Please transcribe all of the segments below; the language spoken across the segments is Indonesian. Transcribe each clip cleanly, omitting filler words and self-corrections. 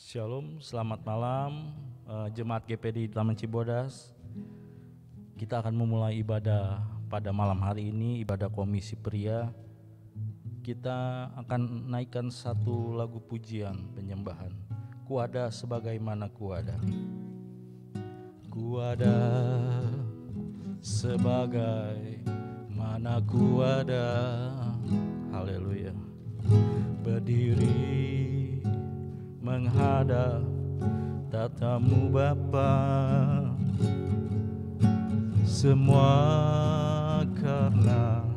Shalom, selamat malam Jemaat GPD Taman Cibodas. Kita akan memulai ibadah pada malam hari ini, ibadah komisi pria. Kita akan naikkan satu lagu pujian penyembahan. Kuada sebagaimana kuada. Kuada sebagaimana kuada. Haleluya. Berdiri menghadap tatamu Bapa, semua karena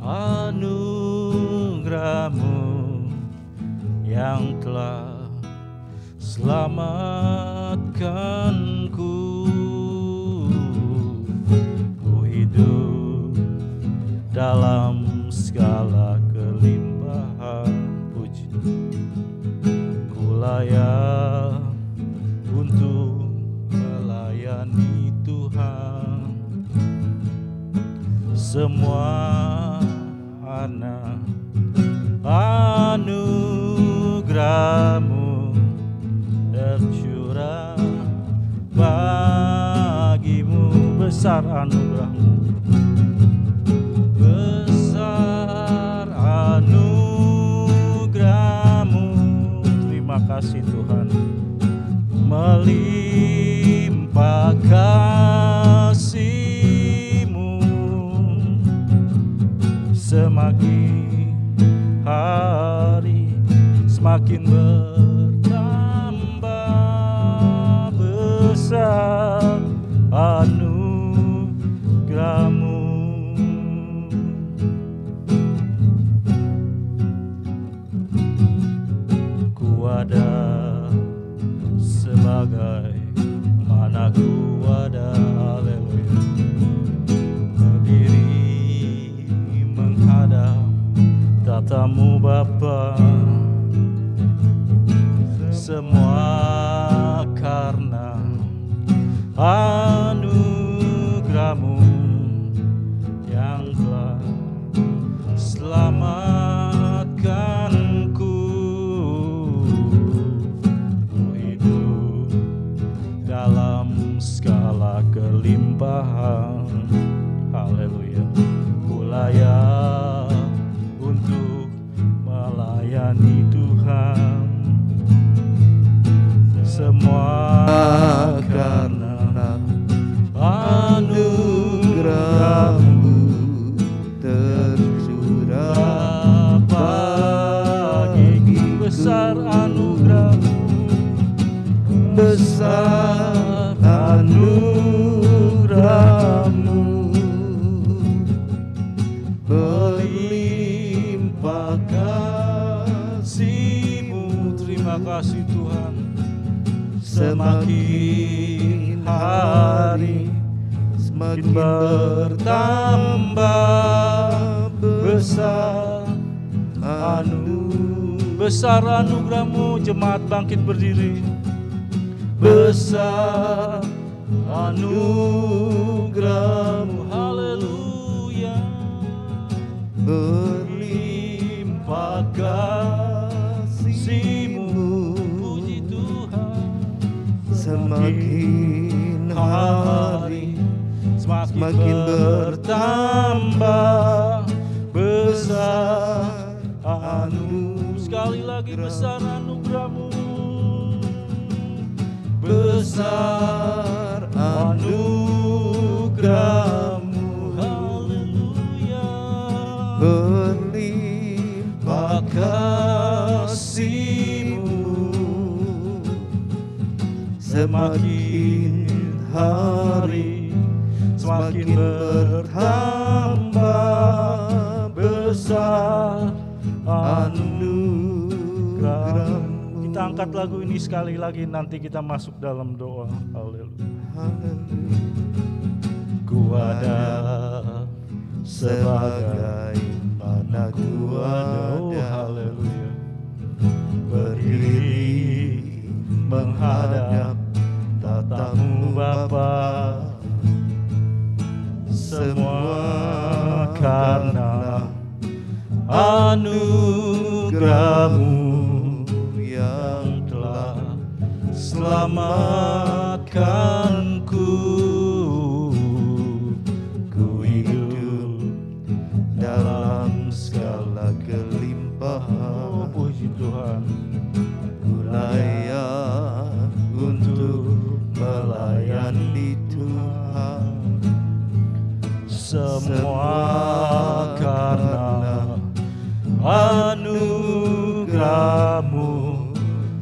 anugerah-Mu yang telah selamatkanku. Ku hidup dalam segala kelimpahan puji, layak untuk melayani Tuhan. Semua anugerah-Mu tercurah bagimu. Besar anugerah-Mu, besar anugerah-Mu. Terima kasih Tuhan, melimpah kasih-Mu, semakin hari semakin bertambah besar anugerah-Mu. Kuada sebagaimana kuada, haleluya. Berdiri menghadap tatamu Bapa, semua karena anugerah-Mu yang telah selamatkanku. Dalam segala kelimpahan, haleluya. Ku layak untuk melayani Tuhan. Semua karena anugerah-Mu tercurah bagiku. Besar anugerah-Mu, besar anugerah-Mu, melimpah kasih-Mu. Terima kasih Tuhan, semakin hari semakin bertambah besar anugerah-Mu. Jemaat bangkit berdiri. Besar anugerah-Mu, haleluya. Berlimpah kasih-Mu, puji Tuhan. Semakin hari semakin bertambah besar sekali lagi besar anugerah-Mu. Besar anugerah-Mu, haleluya. Berlimpah kasih-Mu, semakin hari semakin bertambah besar anugerah-Mu. Kita angkat lagu ini sekali lagi, nanti kita masuk dalam doa. Haleluya. Kuada sebagaimana kuada, oh haleluya. Berdiri menghadap tatamu Bapa, semua karena anugerah-Mu yang telah puji Tuhan. Ku layak untuk melayani Tuhan. Semua karena anugerah-Mu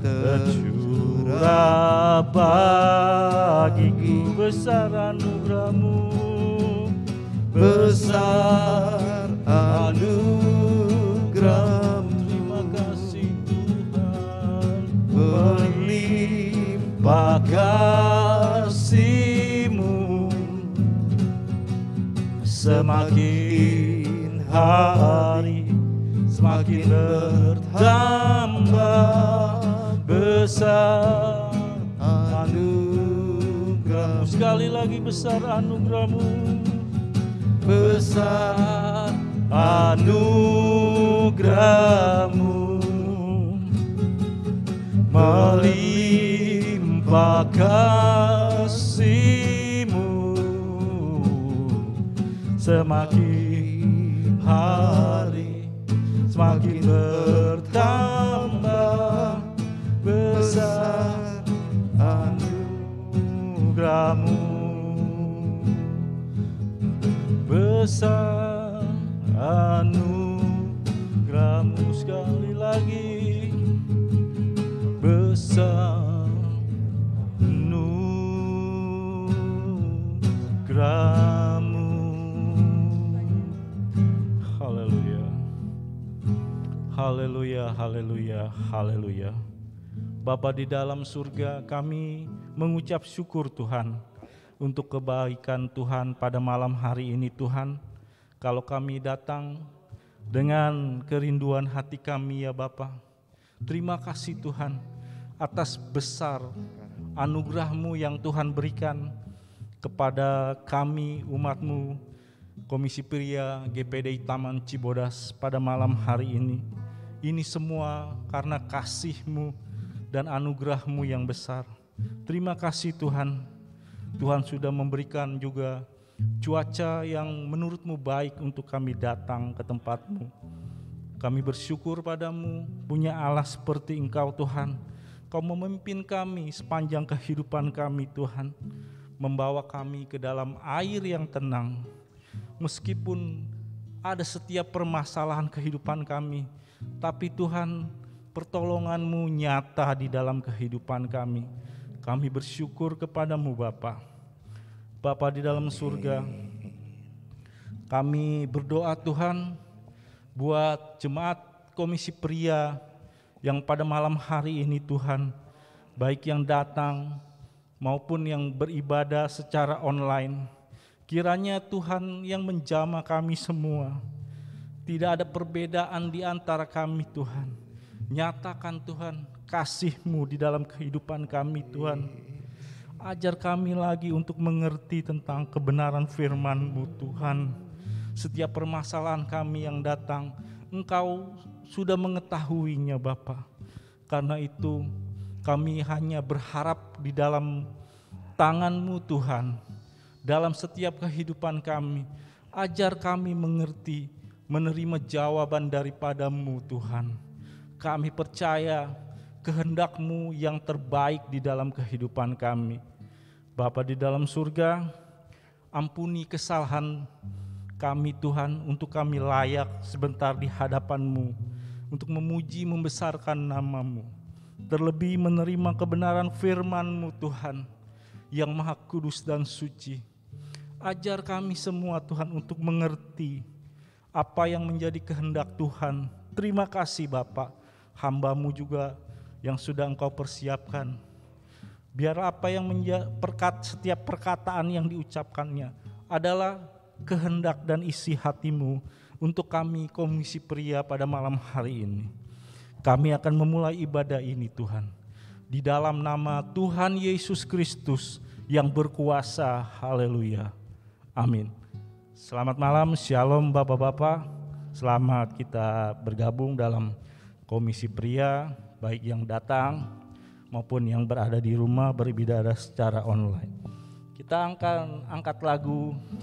tercurah bagiku. Besar anugerah-Mu, Besar anugerah-Mu, terima kasih Tuhan. melimpah kasih-Mu semakin hari semakin bertambah. Besar anugerah-Mu, sekali lagi besar anugerah-Mu, besar anugerah-Mu melimpah kasih-Mu semakin hari semakin bertambah. Besar anugerah-Mu, besar anugerah-Mu, sekali lagi besar anugerah-Mu. Haleluya, haleluya, haleluya, haleluya. Bapa di dalam surga, kami mengucap syukur Tuhan untuk kebaikan Tuhan pada malam hari ini Tuhan. Kalau kami datang dengan kerinduan hati kami ya Bapa, terima kasih Tuhan atas besar anugerah-Mu yang Tuhan berikan kepada kami umat-Mu, Komisi Pria GPDI Taman Cibodas pada malam hari ini. Ini semua karena kasih-Mu dan anugerah-Mu yang besar. Terima kasih Tuhan. Tuhan sudah memberikan juga cuaca yang menurut-Mu baik untuk kami datang ke tempat-Mu. Kami bersyukur padamu, punya Allah seperti Engkau Tuhan. Kau memimpin kami sepanjang kehidupan kami Tuhan, membawa kami ke dalam air yang tenang. Meskipun ada setiap permasalahan kehidupan kami, tapi Tuhan, pertolongan-Mu nyata di dalam kehidupan kami. Kami bersyukur kepadamu Bapa. Bapa di dalam surga, kami berdoa Tuhan buat jemaat Komisi Pria yang pada malam hari ini Tuhan, baik yang datang maupun yang beribadah secara online. Kiranya Tuhan yang menjamah kami semua, tidak ada perbedaan di antara kami Tuhan. Nyatakan Tuhan kasih-Mu di dalam kehidupan kami Tuhan. Ajar kami lagi untuk mengerti tentang kebenaran firman-Mu Tuhan. Setiap permasalahan kami yang datang, Engkau sudah mengetahuinya Bapa. Karena itu kami hanya berharap di dalam tangan-Mu Tuhan. Dalam setiap kehidupan kami, ajar kami mengerti, menerima jawaban daripada-Mu Tuhan. Kami percaya kehendak-Mu yang terbaik di dalam kehidupan kami. Bapa di dalam surga, ampuni kesalahan kami Tuhan, untuk kami layak sebentar di hadapan-Mu, untuk memuji membesarkan nama-Mu. Terlebih menerima kebenaran firman-Mu Tuhan, yang maha kudus dan suci. Ajar kami semua Tuhan untuk mengerti apa yang menjadi kehendak Tuhan. Terima kasih Bapa, hamba-Mu juga yang sudah Engkau persiapkan. Biar apa yang setiap perkataan yang diucapkannya adalah kehendak dan isi hati-Mu untuk kami Komisi Pria pada malam hari ini. Kami akan memulai ibadah ini Tuhan, di dalam nama Tuhan Yesus Kristus yang berkuasa. Haleluya. Amin. Selamat malam, shalom Bapak-Bapak. Selamat kita bergabung dalam Komisi Pria, baik yang datang maupun yang berada di rumah beribadah secara online. Kita angkat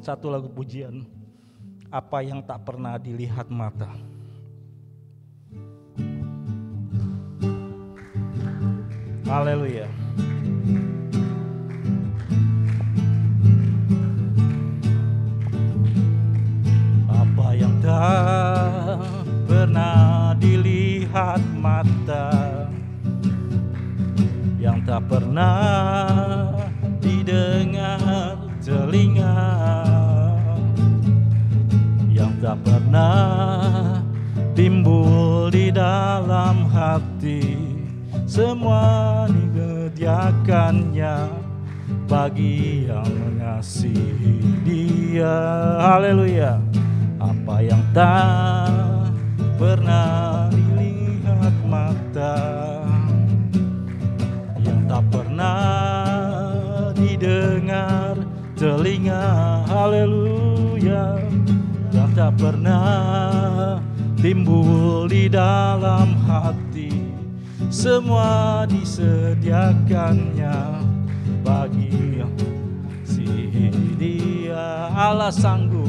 satu lagu pujian, apa yang tak pernah dilihat mata. Haleluya. Apa yang tak pernah dilihat mata, yang tak pernah didengar telinga, yang tak pernah timbul di dalam hati, semua disediakannya bagi yang mengasihi Dia. Haleluya. Apa yang tak pernah dilihat mata, yang tak pernah didengar telinga, haleluya, yang tak pernah timbul di dalam hati, semua disediakannya bagi yang mengasihi Dia. Allah sanggup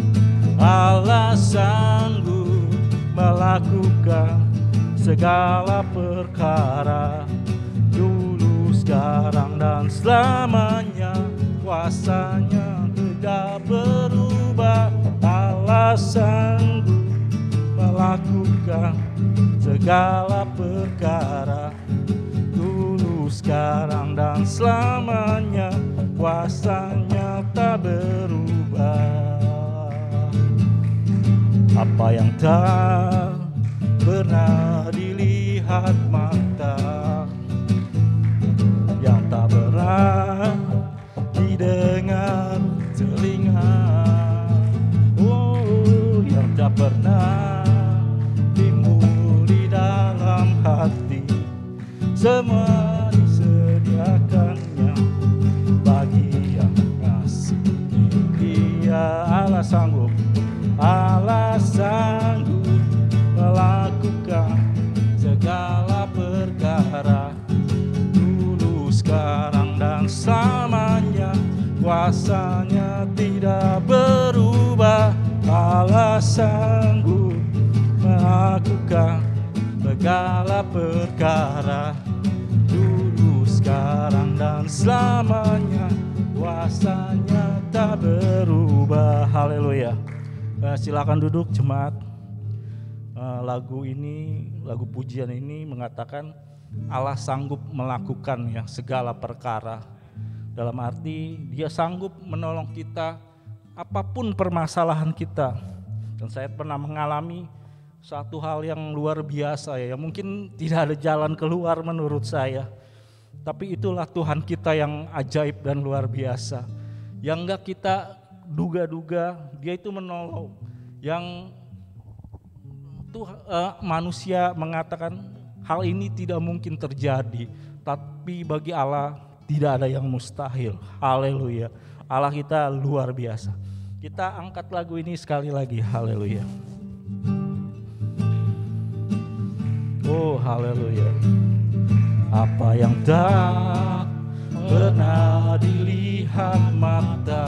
melakukan segala perkara, dulu, sekarang, dan selamanya. Kuasanya tidak berubah. Allah sanggup melakukan segala perkara, dulu, sekarang, dan selamanya. Kuasanya tak berubah. Apa yang tak pernah dilihat mata, yang tak pernah didengar telinga, yang tak pernah timbul di dalam hati, semua disediakannya bagi yang mengasihi Dia. Allah sanggup melakukan segala perkara, dulu, sekarang, dan selamanya. Kuasanya tidak berubah. Allah sanggup melakukan segala perkara, dulu, sekarang, dan selamanya. Kuasanya tak berubah. Haleluya. Silakan duduk jemaat. Lagu ini, lagu pujian ini mengatakan Allah sanggup melakukan ya segala perkara. Dalam arti Dia sanggup menolong kita apapun permasalahan kita. Dan saya pernah mengalami satu hal yang luar biasa ya, yang mungkin tidak ada jalan keluar menurut saya. Tapi itulah Tuhan kita yang ajaib dan luar biasa, yang enggak kita duga-duga. Dia itu menolong yang manusia mengatakan hal ini tidak mungkin terjadi, tapi bagi Allah tidak ada yang mustahil. Haleluya. Allah kita luar biasa. Kita angkat lagu ini sekali lagi. Haleluya. Oh haleluya. Apa yang tak pernah dilihat mata,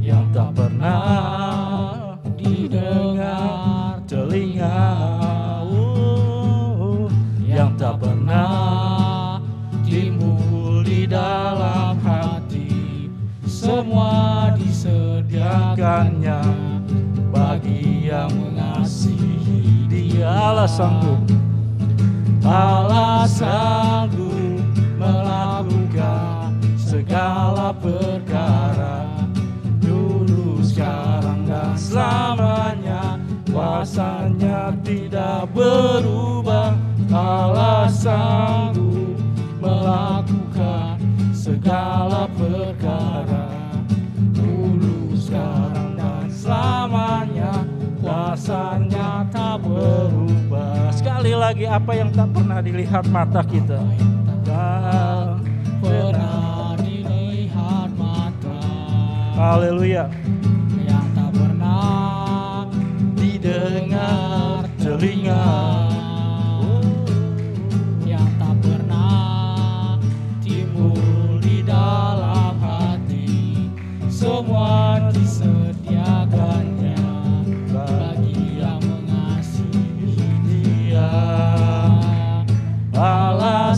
yang tak pernah didengar telinga, yang tak pernah timbul di dalam hati, semua disediakannya bagi yang mengasihi Dia. Allah sanggup melakukan segala perkara, dulu, sekarang, dan selamanya. Kuasanya tidak berubah. Allah sanggup melakukan segala perkara, dulu, sekarang, dan selamanya. Kuasanya tak berubah. Sekali lagi, apa yang tak pernah dilihat mata kita, tak pernah dilihat mata. Haleluya. Yang tak pernah didengar telinga, yang tak pernah timbul di dalam hati, semua disediakannya bagi yang mengasihi Dia. Allah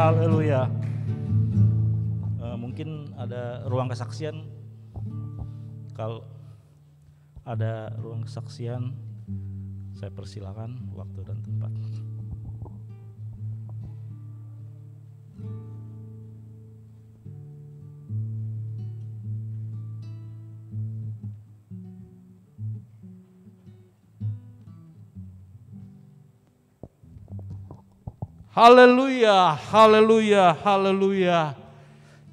Haleluya. Mungkin ada ruang kesaksian. Kalau ada ruang kesaksian, saya persilakan waktu dan tempat. Haleluya, haleluya, haleluya.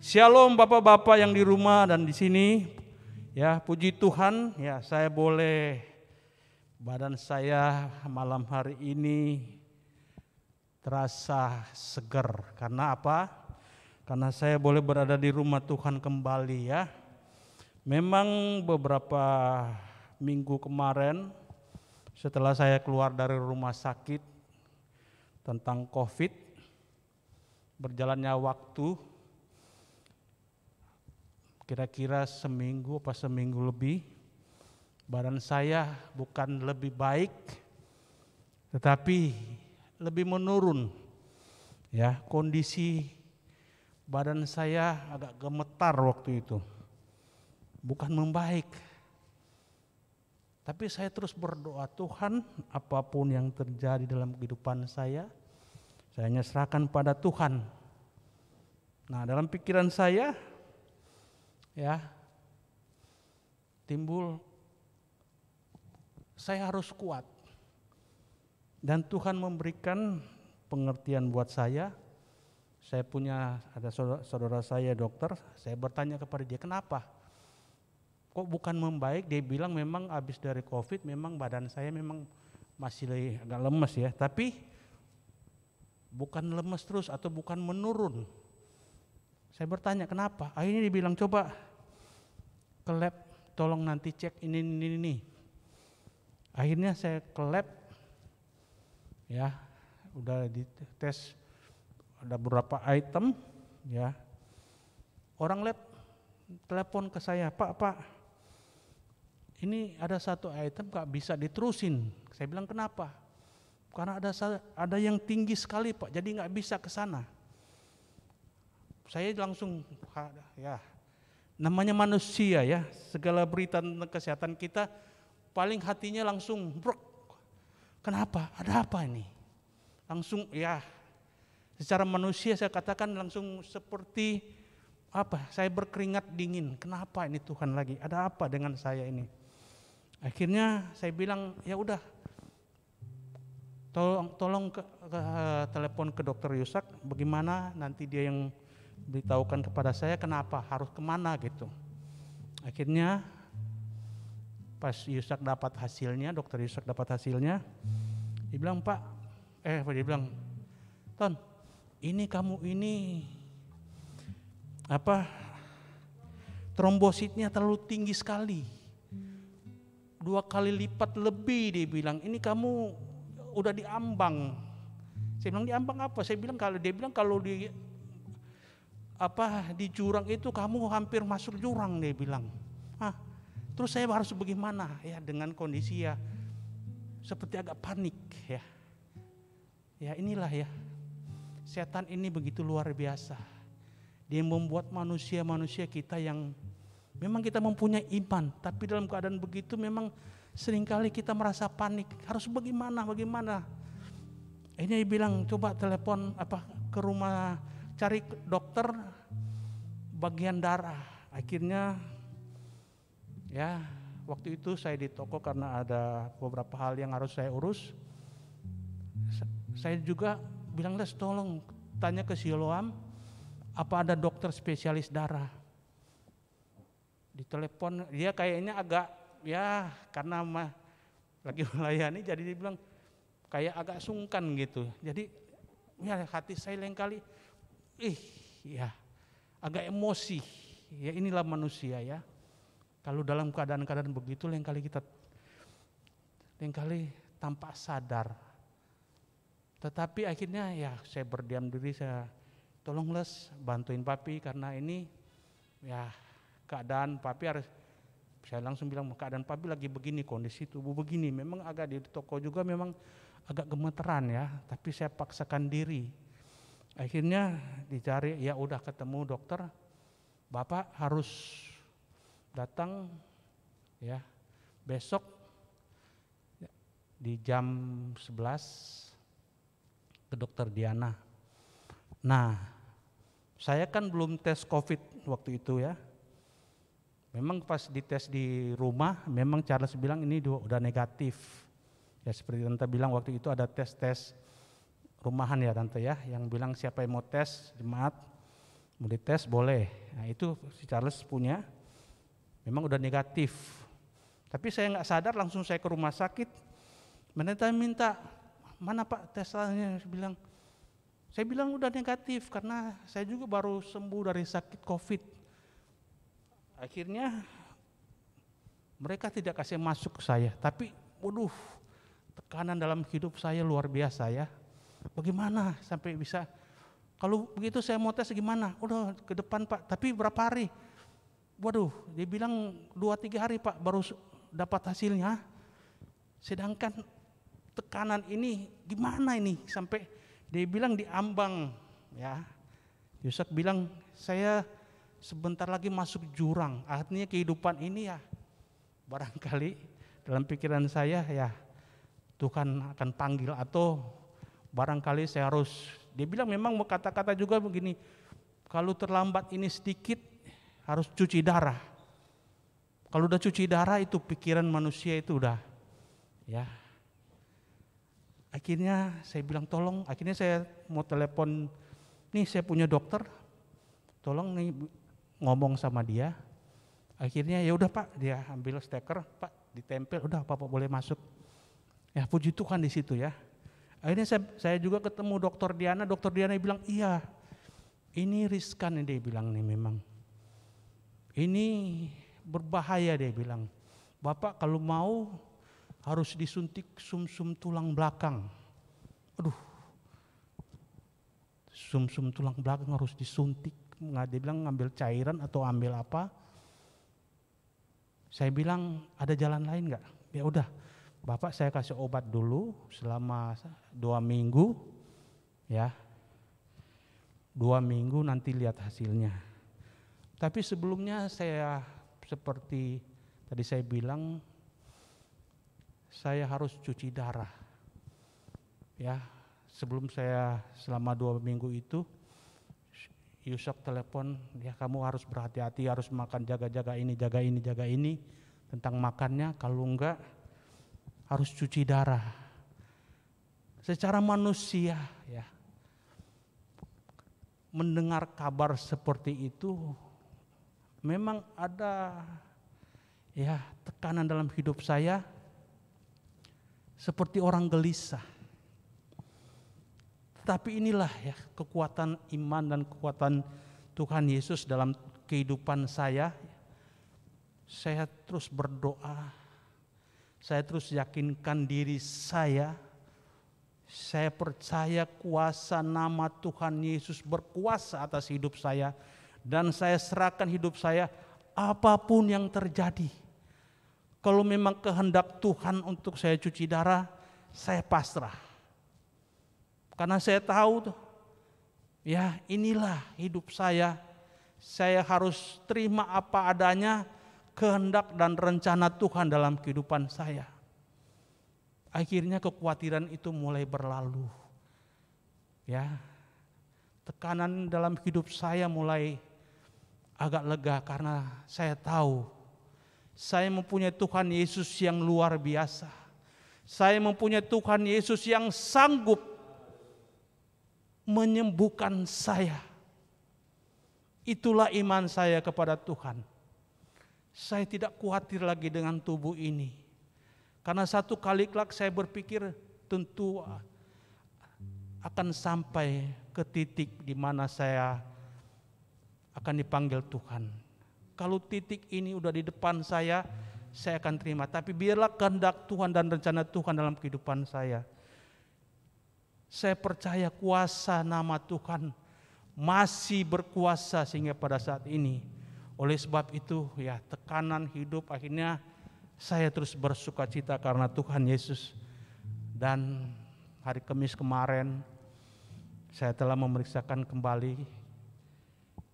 Shalom Bapak-bapak yang di rumah dan di sini. Ya, puji Tuhan, ya saya boleh, badan saya malam hari ini terasa segar. Karena apa? Karena saya boleh berada di rumah Tuhan kembali ya. Memang beberapa minggu kemarin setelah saya keluar dari rumah sakit tentang COVID, berjalannya waktu kira-kira seminggu lebih, badan saya bukan lebih baik tetapi lebih menurun ya. Kondisi badan saya agak gemetar waktu itu, bukan membaik. Tapi saya terus berdoa, Tuhan, apapun yang terjadi dalam kehidupan saya serahkan pada Tuhan. Nah, dalam pikiran saya ya timbul, saya harus kuat. Dan Tuhan memberikan pengertian buat saya. Saya punya, ada saudara saya dokter, saya bertanya kepada dia, kenapa? Kok bukan membaik? Dia bilang memang habis dari COVID memang badan saya memang masih agak lemes ya, tapi bukan lemes terus atau bukan menurun. Saya bertanya kenapa? Akhirnya dia bilang coba ke lab, tolong nanti cek ini. Akhirnya saya ke lab, ya udah dites, ada beberapa item ya. Orang lab telepon ke saya, Pak, ini ada satu item gak bisa diterusin. Saya bilang kenapa? Karena ada yang tinggi sekali Pak, jadi gak bisa ke sana. Saya langsung, ya namanya manusia ya, segala berita tentang kesehatan kita paling hatinya langsung brok. Kenapa? Ada apa ini? Langsung ya, secara manusia saya katakan langsung seperti apa? Saya berkeringat dingin. Kenapa ini Tuhan lagi? Ada apa dengan saya ini? Akhirnya saya bilang ya udah, tolong telepon ke dokter Yusak, bagaimana nanti dia yang beritahukan kepada saya kenapa harus kemana gitu. Akhirnya pas Yusak dapat hasilnya, dokter Yusak dapat hasilnya, dia bilang dia bilang, Ton, ini kamu ini trombositnya terlalu tinggi sekali, 2 kali lipat lebih. Dia bilang ini kamu udah diambang. Saya bilang diambang apa? Saya bilang dia bilang kalau di jurang itu kamu hampir masuk jurang. Dia bilang terus saya harus bagaimana ya dengan kondisi ya seperti agak panik ya inilah ya, setan ini begitu luar biasa. Dia membuat manusia kita yang memang kita mempunyai iman, tapi dalam keadaan begitu memang seringkali kita merasa panik. Harus bagaimana? Ini dia bilang coba telepon ke rumah, cari dokter bagian darah. Akhirnya ya waktu itu saya di toko karena ada beberapa hal yang harus saya urus. Saya juga bilang, Les tolong tanya ke Siloam, apa ada dokter spesialis darah. Ditelepon, dia kayaknya agak ya karena lagi melayani, jadi dia bilang kayak agak sungkan gitu. Jadi ya hati saya lain kali ya agak emosi. Ya inilah manusia ya. Kalau dalam keadaan-keadaan begitu lain kali tanpa sadar. Tetapi akhirnya ya saya berdiam diri, saya tolong Les bantuin papi karena ini ya keadaan papi harus, saya langsung bilang keadaan papi lagi begini, kondisi tubuh begini. Memang agak di toko juga memang agak gemeteran ya, tapi saya paksakan diri. Akhirnya dicari, ya udah ketemu dokter, Bapak harus datang ya besok di jam 11 ke dokter Diana. Nah, saya kan belum tes COVID waktu itu ya. Memang pas dites di rumah, memang Charles bilang ini udah negatif. Ya seperti Tante bilang waktu itu ada tes rumahan ya Tante ya, yang bilang siapa yang mau tes, jemaat mau dites boleh. Nah itu si Charles punya, memang udah negatif. Tapi saya nggak sadar, langsung saya ke rumah sakit. Minta, mana Pak tesnya? Saya bilang udah negatif karena saya juga baru sembuh dari sakit COVID. Akhirnya mereka tidak kasih masuk ke saya, tapi waduh, tekanan dalam hidup saya luar biasa ya. Bagaimana sampai bisa, kalau begitu saya mau tes gimana? Udah ke depan Pak, tapi berapa hari? Waduh, dia bilang 2-3 hari Pak baru dapat hasilnya. Sedangkan tekanan ini gimana ini sampai dia bilang diambang ya. Yusak bilang saya sebentar lagi masuk jurang. Artinya kehidupan ini ya barangkali dalam pikiran saya ya Tuhan akan panggil, atau barangkali saya harus, dia bilang memang kata-kata juga begini, kalau terlambat ini sedikit harus cuci darah. Kalau udah cuci darah itu pikiran manusia itu udah ya. Akhirnya saya bilang tolong, akhirnya saya mau telepon, nih saya punya dokter, tolong nih ngomong sama dia. Akhirnya ya udah Pak, dia ambil steker, Pak ditempel, udah Bapak boleh masuk. Ya puji Tuhan di situ ya. Akhirnya saya juga ketemu dokter Diana bilang iya, ini riskan dia bilang nih memang. Ini berbahaya dia bilang. Bapak kalau mau harus disuntik sumsum tulang belakang. Aduh, sumsum tulang belakang harus disuntik. Dia bilang ngambil cairan atau ambil apa. Saya bilang ada jalan lain nggak? Ya udah, Bapak saya kasih obat dulu selama 2 minggu, ya. 2 minggu nanti lihat hasilnya. Tapi sebelumnya saya seperti tadi saya bilang, saya harus cuci darah. Ya, sebelum saya selama 2 minggu itu, Yusak telepon, ya kamu harus berhati-hati, harus makan jaga ini, tentang makannya, kalau enggak harus cuci darah. Secara manusia ya, mendengar kabar seperti itu, memang ada ya tekanan dalam hidup saya, seperti orang gelisah. Tapi inilah ya kekuatan iman dan kekuatan Tuhan Yesus dalam kehidupan saya. Saya terus berdoa, saya terus yakinkan diri saya percaya kuasa nama Tuhan Yesus berkuasa atas hidup saya, dan saya serahkan hidup saya apapun yang terjadi. Kalau memang kehendak Tuhan untuk saya cuci darah, saya pasrah. Karena saya tahu tuh, ya inilah hidup saya harus terima apa adanya kehendak dan rencana Tuhan dalam kehidupan saya. Akhirnya kekhawatiran itu mulai berlalu. Ya, tekanan dalam hidup saya mulai agak lega karena saya tahu saya mempunyai Tuhan Yesus yang luar biasa. Saya mempunyai Tuhan Yesus yang sanggup menyembuhkan saya. Itulah iman saya kepada Tuhan. Saya tidak khawatir lagi dengan tubuh ini. Karena satu kali kelak saya berpikir tentu akan sampai ke titik di mana saya akan dipanggil Tuhan. Kalau titik ini udah di depan saya akan terima. Tapi biarlah kehendak Tuhan dan rencana Tuhan dalam kehidupan saya. Saya percaya kuasa nama Tuhan masih berkuasa sehingga pada saat ini. Oleh sebab itu ya tekanan hidup akhirnya saya terus bersuka cita karena Tuhan Yesus. Dan hari Kamis kemarin Saya telah memeriksakan kembali.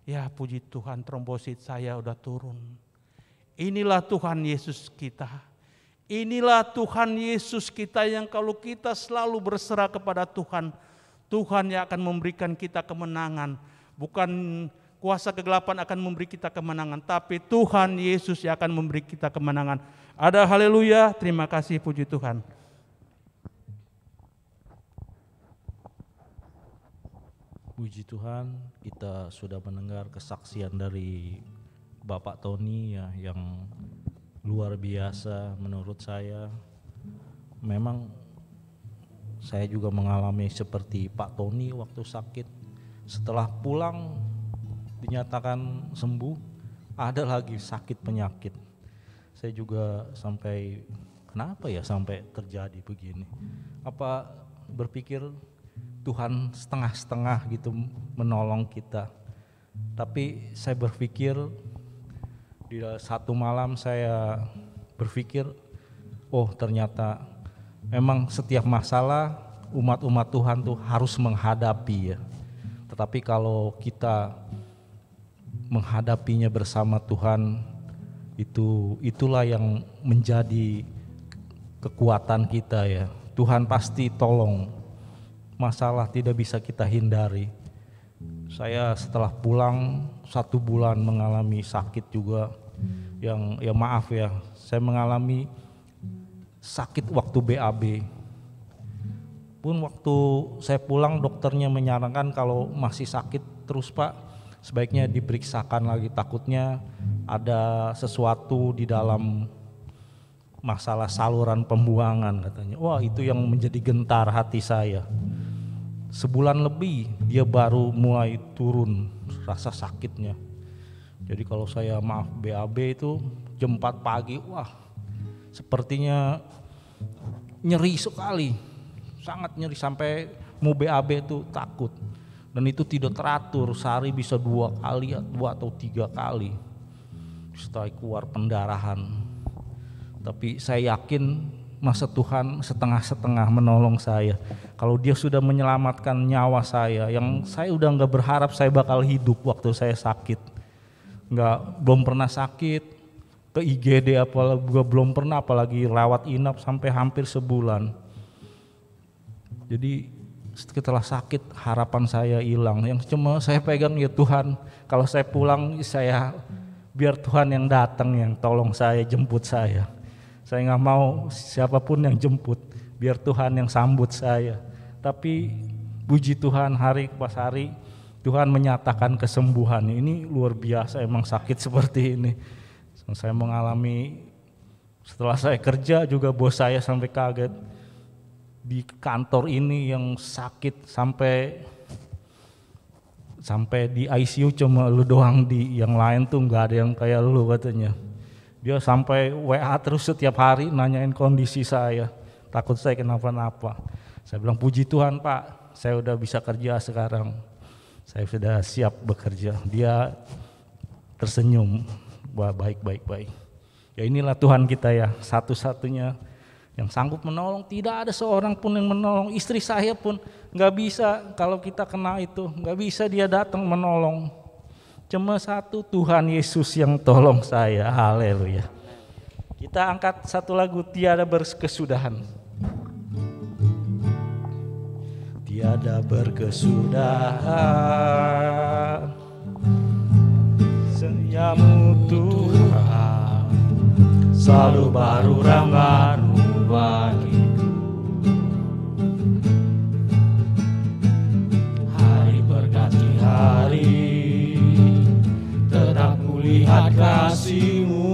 Ya puji Tuhan, trombosit saya udah turun. Inilah Tuhan Yesus kita. Inilah Tuhan Yesus kita yang kalau kita selalu berserah kepada Tuhan, Tuhan yang akan memberikan kita kemenangan. Bukan kuasa kegelapan akan memberi kita kemenangan, tapi Tuhan Yesus yang akan memberi kita kemenangan. Ada haleluya, terima kasih, puji Tuhan. Puji Tuhan, kita sudah mendengar kesaksian dari Bapak Tony ya, yang luar biasa menurut saya. Memang saya juga mengalami seperti Pak Tony waktu sakit. Setelah pulang dinyatakan sembuh, ada lagi sakit penyakit. Saya juga sampai, kenapa ya sampai terjadi begini? Apa berpikir Tuhan setengah-setengah gitu menolong kita. Tapi saya berpikir, di satu malam saya berpikir, oh ternyata memang setiap masalah umat-umat Tuhan tuh harus menghadapi ya. Tetapi kalau kita menghadapinya bersama Tuhan, itulah yang menjadi kekuatan kita ya. Tuhan pasti tolong. Masalah tidak bisa kita hindari. Saya setelah pulang 1 bulan mengalami sakit juga, yang ya maaf ya, saya mengalami sakit waktu BAB. Pun waktu saya pulang dokternya menyarankan kalau masih sakit terus Pak, sebaiknya diperiksakan lagi, takutnya ada sesuatu di dalam masalah saluran pembuangan katanya. Wah, itu yang menjadi gentar hati saya. Sebulan lebih dia baru mulai turun rasa sakitnya. Jadi kalau saya maaf BAB itu jam 4 pagi, wah sepertinya nyeri sekali, sangat nyeri sampai mau BAB itu takut. Dan itu tidak teratur, sehari bisa 2 kali, 2 atau 3 kali setelah keluar pendarahan. Tapi saya yakin masa Tuhan setengah-setengah menolong saya. Kalau dia sudah menyelamatkan nyawa saya, yang saya udah gak berharap saya bakal hidup waktu saya sakit. Belum pernah sakit, ke IGD belum pernah, apalagi rawat inap sampai hampir sebulan. Jadi setelah sakit harapan saya hilang. Yang cuma saya pegang ya Tuhan, kalau saya pulang biar Tuhan yang datang, yang tolong saya, jemput saya. Saya nggak mau siapapun yang jemput, biar Tuhan yang sambut saya. Tapi puji Tuhan, hari pas hari Tuhan menyatakan kesembuhan. Ini luar biasa, emang sakit seperti ini. Saya mengalami, setelah saya kerja juga bos saya sampai kaget. Di kantor ini yang sakit sampai di ICU cuma lu doang, di yang lain tuh nggak ada yang kayak lu katanya. Dia sampai WA terus setiap hari nanyain kondisi saya, takut saya kenapa-napa. Saya bilang puji Tuhan Pak, saya udah bisa kerja sekarang, saya sudah siap bekerja. Dia tersenyum, wah baik. Ya inilah Tuhan kita ya, satu-satunya yang sanggup menolong. Tidak ada seorang pun yang menolong. Istri saya pun nggak bisa, kalau kita kena itu nggak bisa dia datang menolong. Cuma satu, Tuhan Yesus yang tolong saya. Haleluya. Kita angkat satu lagu, tiada berkesudahan. Tiada berkesudahan, setiamu Tuhan, selalu baru baru bagiku. Hari berganti hari, tetap kulihat kasih-Mu,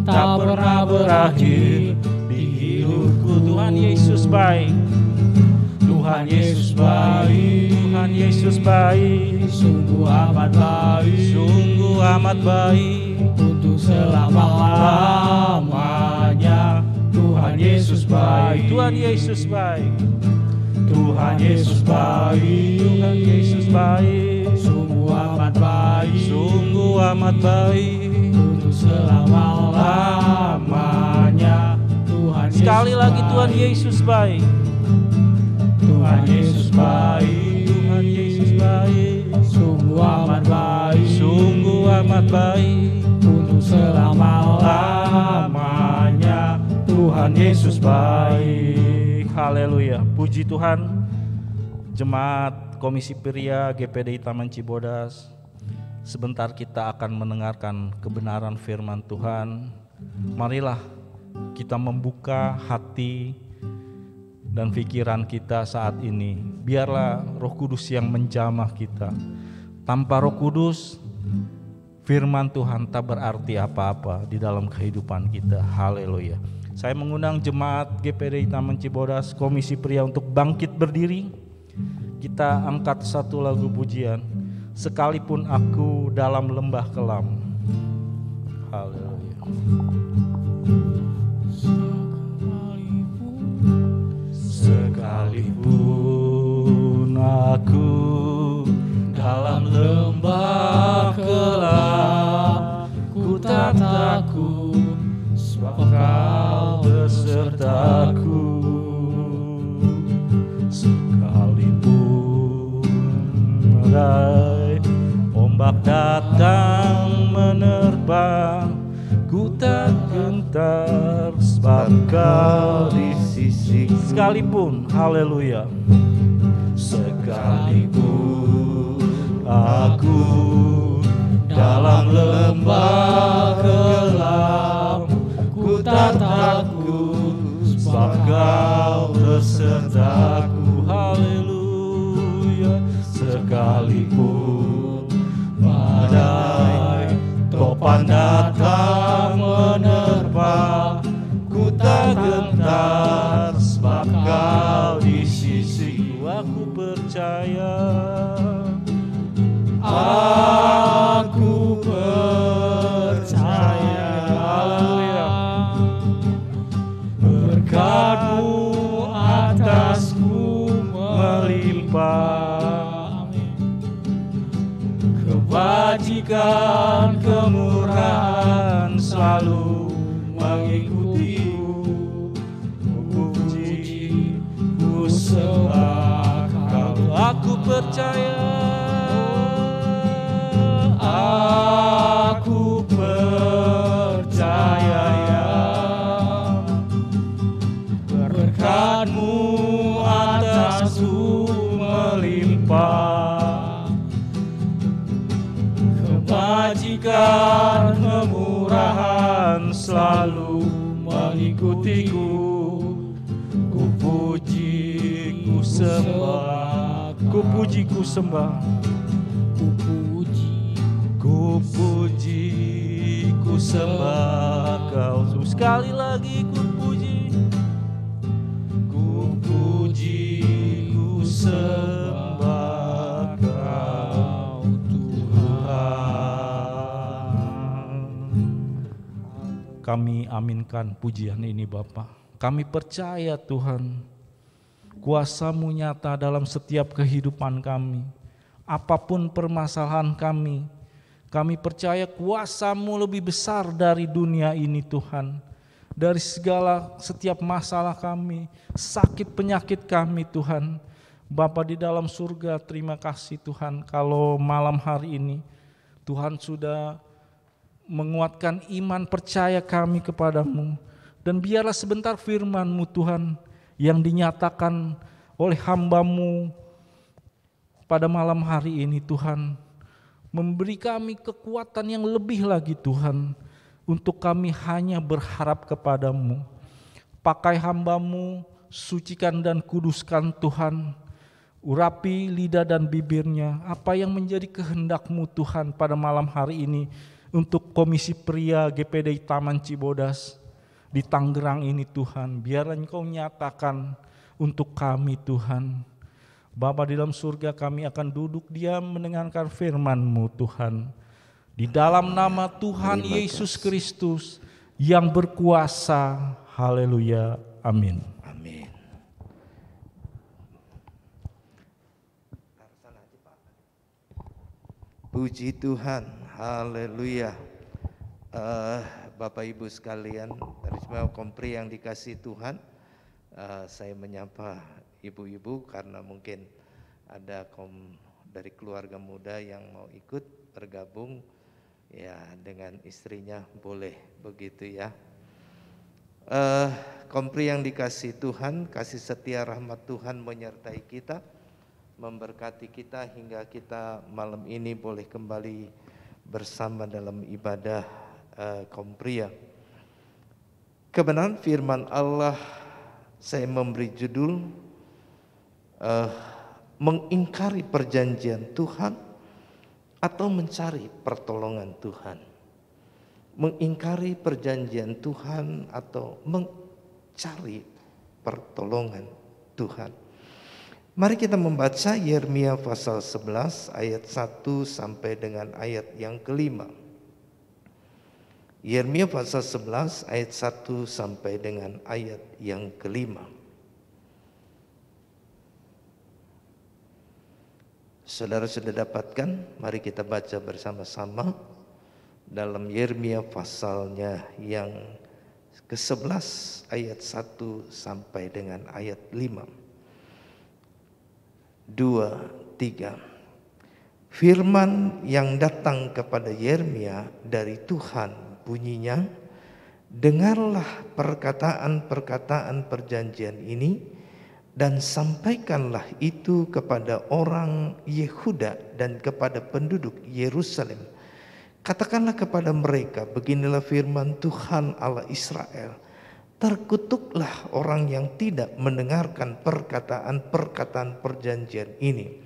tak pernah berakhir di hidupku. Tuhan Yesus baik, Tuhan Yesus baik, Tuhan Yesus baik, sungguh amat baik, sungguh amat baik, untuk selama-lamanya. Tuhan Yesus baik, Tuhan Yesus baik, Tuhan Yesus baik, Tuhan Yesus baik, sungguh amat baik, sungguh amat baik, untuk selama-lamanya. Tuhan Yesus sekali lagi, Tuhan Yesus baik, Tuhan Yesus baik, Tuhan Yesus baik, sungguh amat baik, sungguh amat baik. untuk selama-lamanya Tuhan Yesus baik. Haleluya, puji Tuhan. Jemaat Komisi Pria GPDI Taman Cibodas, sebentar kita akan mendengarkan kebenaran firman Tuhan. Marilah kita membuka hati dan pikiran kita saat ini. Biarlah Roh Kudus yang menjamah kita. Tanpa Roh Kudus, firman Tuhan tak berarti apa-apa di dalam kehidupan kita. Haleluya. Saya mengundang jemaat GPDI Taman Cibodas Komisi Pria untuk bangkit berdiri. Kita angkat satu lagu pujian, sekalipun aku dalam lembah kelam. Haleluya. Sekalipun aku dalam lembah kelam, ku tak takut, sebab Kau besertaku. Sekalipun badai ombak datang menerpa, ku tak gentar, sebab Kau di sisiku. Sekalipun, haleluya. Sekalipun aku dalam lembah kelam, ku tak takut, sebab Kau besertaku. Haleluya. Sekalipun badai topan datang menerpa, ku tak gentar, sebab Kau di sisiku. Aku percaya, aku percaya. Haleluya. Berkat-Mu atasku melimpah, kebajikan kemurahan selalu mengikutiku. Ku puji, ku sembah Kau. Aku percaya, aku percaya, berkat-Mu atasku melimpah, kebajikan kemurahan selalu mengikutiku. Ku puji, ku sembah, ku puji, ku sembah, ku puji, ku sembah Kau. Sekali lagi ku puji, ku puji, ku sembah Kau Tuhan. Kami aminkan pujian ini Bapa. Kami percaya Tuhan, kuasa-Mu nyata dalam setiap kehidupan kami. Apapun permasalahan kami percaya kuasa-Mu lebih besar dari dunia ini Tuhan. Dari setiap masalah kami, sakit penyakit kami Tuhan. Bapa di dalam surga, terima kasih Tuhan kalau malam hari ini Tuhan sudah menguatkan iman percaya kami kepadamu. Dan biarlah sebentar firman-Mu Tuhan yang dinyatakan oleh hamba-Mu pada malam hari ini Tuhan, memberi kami kekuatan yang lebih lagi Tuhan, untuk kami hanya berharap kepadamu. Pakai hamba-Mu, sucikan dan kuduskan Tuhan, urapi lidah dan bibirnya, apa yang menjadi kehendak-Mu Tuhan pada malam hari ini, untuk Komisi Pria GPDI Taman Cibodas di Tangerang ini Tuhan, biarlah Engkau nyatakan untuk kami Tuhan. Bapa di dalam surga, kami akan duduk diam mendengarkan firman-Mu Tuhan. Di dalam nama Tuhan Yesus Kristus yang berkuasa. Haleluya. Amin. Amin. Puji Tuhan. Haleluya. Bapak Ibu sekalian, dari semua kompri yang dikasih Tuhan, saya menyapa ibu-ibu karena mungkin ada dari keluarga muda yang mau ikut bergabung ya dengan istrinya boleh begitu ya. Kompri yang dikasih Tuhan, kasih setia rahmat Tuhan menyertai kita, memberkati kita hingga kita malam ini boleh kembali bersama dalam ibadah kompria. Kebenaran firman Allah, saya memberi judul mengingkari perjanjian Tuhan atau mencari pertolongan Tuhan. Mengingkari perjanjian Tuhan atau mencari pertolongan Tuhan. Mari kita membaca Yeremia pasal 11 ayat 1 sampai dengan ayat yang kelima. Yeremia pasal 11 ayat 1 sampai dengan ayat yang kelima. Saudara sudah dapatkan? Mari kita baca bersama-sama dalam Yeremia pasalnya yang ke-11 ayat 1 sampai dengan ayat 5. 2, 3. Firman yang datang kepada Yeremia dari Tuhan bunyinya, dengarlah perkataan-perkataan perjanjian ini dan sampaikanlah itu kepada orang Yehuda dan kepada penduduk Yerusalem. Katakanlah kepada mereka, beginilah firman Tuhan Allah Israel. Terkutuklah orang yang tidak mendengarkan perkataan-perkataan perjanjian ini,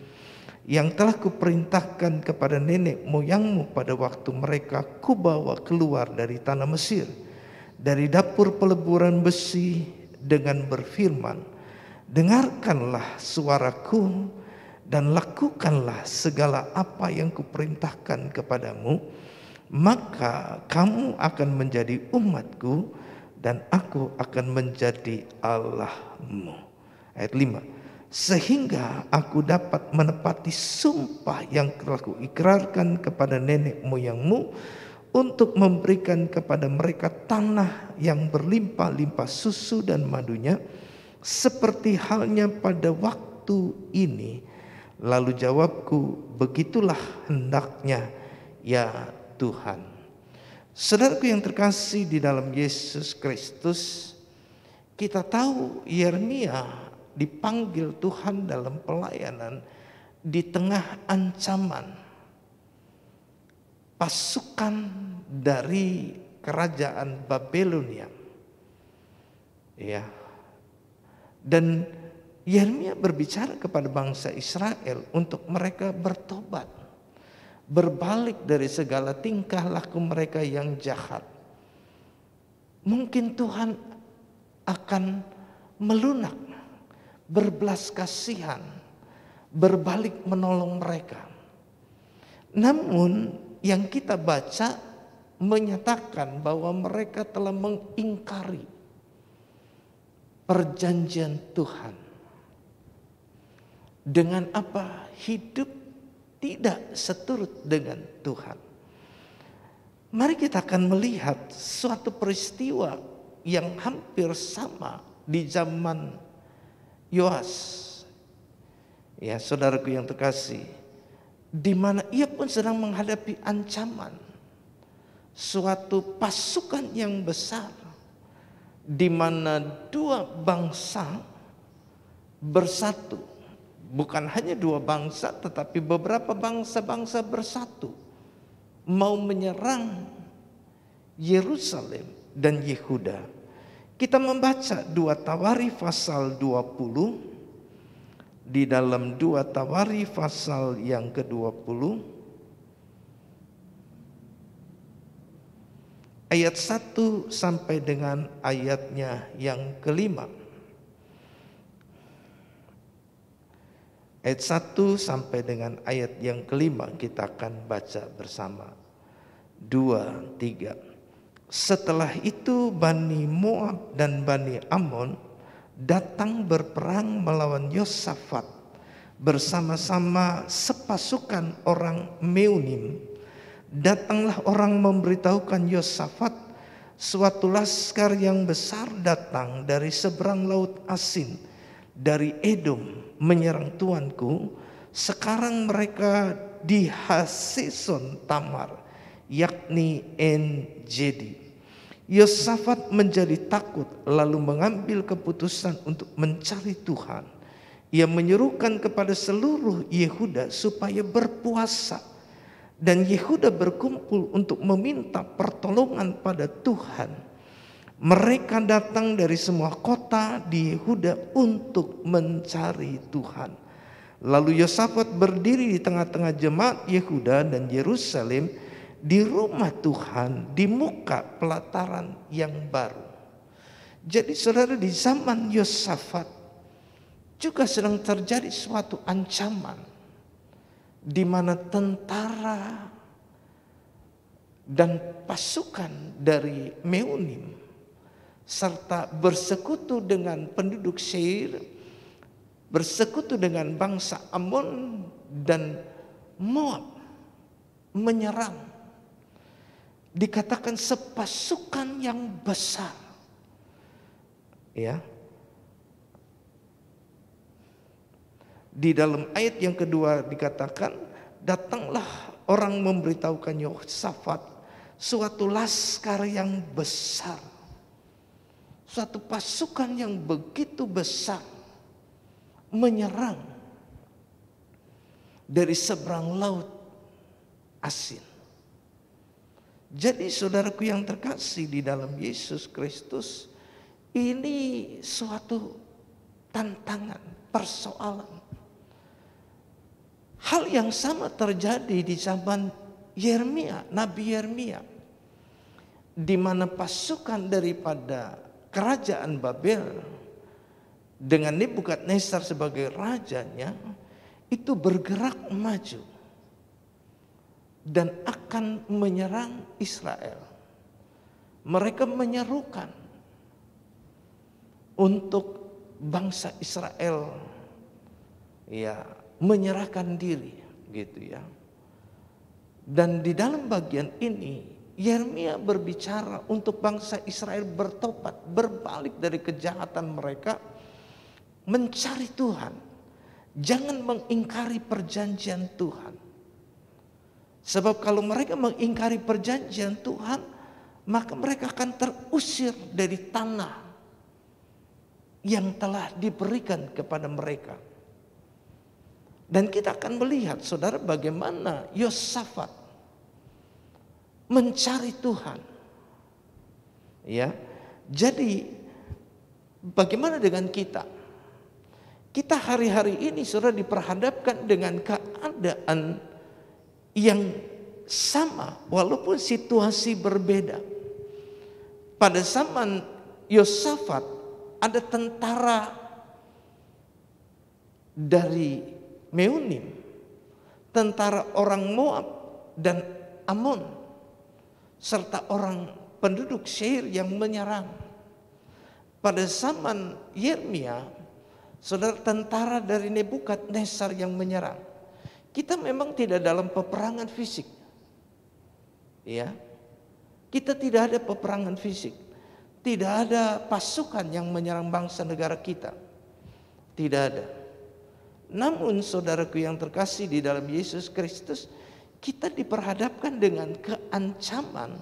yang telah kuperintahkan kepada nenek moyangmu pada waktu mereka kubawa keluar dari tanah Mesir, dari dapur peleburan besi, dengan berfirman, dengarkanlah suaraku dan lakukanlah segala apa yang kuperintahkan kepadamu, maka kamu akan menjadi umatku dan aku akan menjadi Allahmu. Ayat 5. Sehingga aku dapat menepati sumpah yang telah kuikrarkan kepada nenek moyangmu untuk memberikan kepada mereka tanah yang berlimpah-limpah susu dan madunya, seperti halnya pada waktu ini. Lalu jawabku, begitulah hendaknya ya Tuhan. Saudaraku yang terkasih di dalam Yesus Kristus, kita tahu Yeremia dipanggil Tuhan dalam pelayanan di tengah ancaman pasukan dari kerajaan Babilonia. Ya. Dan Yeremia berbicara kepada bangsa Israel untuk mereka bertobat, berbalik dari segala tingkah laku mereka yang jahat. Mungkin Tuhan akan melunak, berbelas kasihan, berbalik menolong mereka. Namun yang kita baca menyatakan bahwa mereka telah mengingkari perjanjian Tuhan. Dengan apa? Hidup tidak seturut dengan Tuhan. Mari kita akan melihat suatu peristiwa yang hampir sama di zaman Yoas. Ya, saudaraku yang terkasih, di mana ia pun sedang menghadapi ancaman suatu pasukan yang besar, di mana dua bangsa bersatu. Bukan hanya dua bangsa, tetapi beberapa bangsa-bangsa bersatu mau menyerang Yerusalem dan Yehuda. Kita membaca 2 Tawari pasal 20. Di dalam 2 Tawari pasal yang ke-20 ayat 1 sampai dengan ayatnya yang kelima. Ayat 1 sampai dengan ayat yang kelima kita akan baca bersama. 2, 3. Setelah itu Bani Moab dan Bani Ammon datang berperang melawan Yosafat bersama-sama sepasukan orang Meunim. Datanglah orang memberitahukan Yosafat, suatu laskar yang besar datang dari seberang laut Asin, dari Edom, menyerang tuanku, Sekarang mereka di Haseson Tamar, yakni En-Gedi. Yosafat menjadi takut lalu mengambil keputusan untuk mencari Tuhan. Ia menyerukan kepada seluruh Yehuda supaya berpuasa, dan Yehuda berkumpul untuk meminta pertolongan pada Tuhan. Mereka datang dari semua kota di Yehuda untuk mencari Tuhan. Lalu Yosafat berdiri di tengah-tengah jemaat Yehuda dan Yerusalem di rumah Tuhan di muka pelataran yang baru. Jadi saudara, di zaman Yosafat juga sedang terjadi suatu ancaman di mana tentara dan pasukan dari Meunim serta bersekutu dengan penduduk Seir, bersekutu dengan bangsa Amon dan Moab menyerang. Dikatakan sepasukan yang besar. Ya. Di dalam ayat yang kedua dikatakan, datanglah orang memberitahukan Yosafat suatu laskar yang besar. Suatu pasukan yang begitu besar menyerang dari seberang laut Asin. Jadi saudaraku yang terkasih di dalam Yesus Kristus, ini suatu tantangan, persoalan. Hal yang sama terjadi di zaman Yeremia, Nabi Yeremia, di mana pasukan daripada kerajaan Babel dengan Nebukadnezar sebagai rajanya itu bergerak maju dan akan menyerang Israel. Mereka menyerukan untuk bangsa Israel ya menyerahkan diri, gitu ya. Dan di dalam bagian ini Yeremia berbicara untuk bangsa Israel bertobat, berbalik dari kejahatan mereka, mencari Tuhan. Jangan mengingkari perjanjian Tuhan. Sebab kalau mereka mengingkari perjanjian Tuhan, maka mereka akan terusir dari tanah yang telah diberikan kepada mereka. Dan kita akan melihat, saudara, bagaimana Yosafat mencari Tuhan. Ya, jadi bagaimana dengan kita? Kita hari-hari ini, saudara, diperhadapkan dengan keadaan yang sama walaupun situasi berbeda. Pada zaman Yosafat ada tentara dari Meunim, tentara orang Moab dan Amon, serta orang penduduk Seir yang menyerang. Pada zaman Yeremia, saudara, tentara dari Nebukadnezar yang menyerang. Kita memang tidak dalam peperangan fisik. Ya. Kita tidak ada peperangan fisik. Tidak ada pasukan yang menyerang bangsa negara kita. Tidak ada. Namun saudaraku yang terkasih di dalam Yesus Kristus, kita diperhadapkan dengan keancaman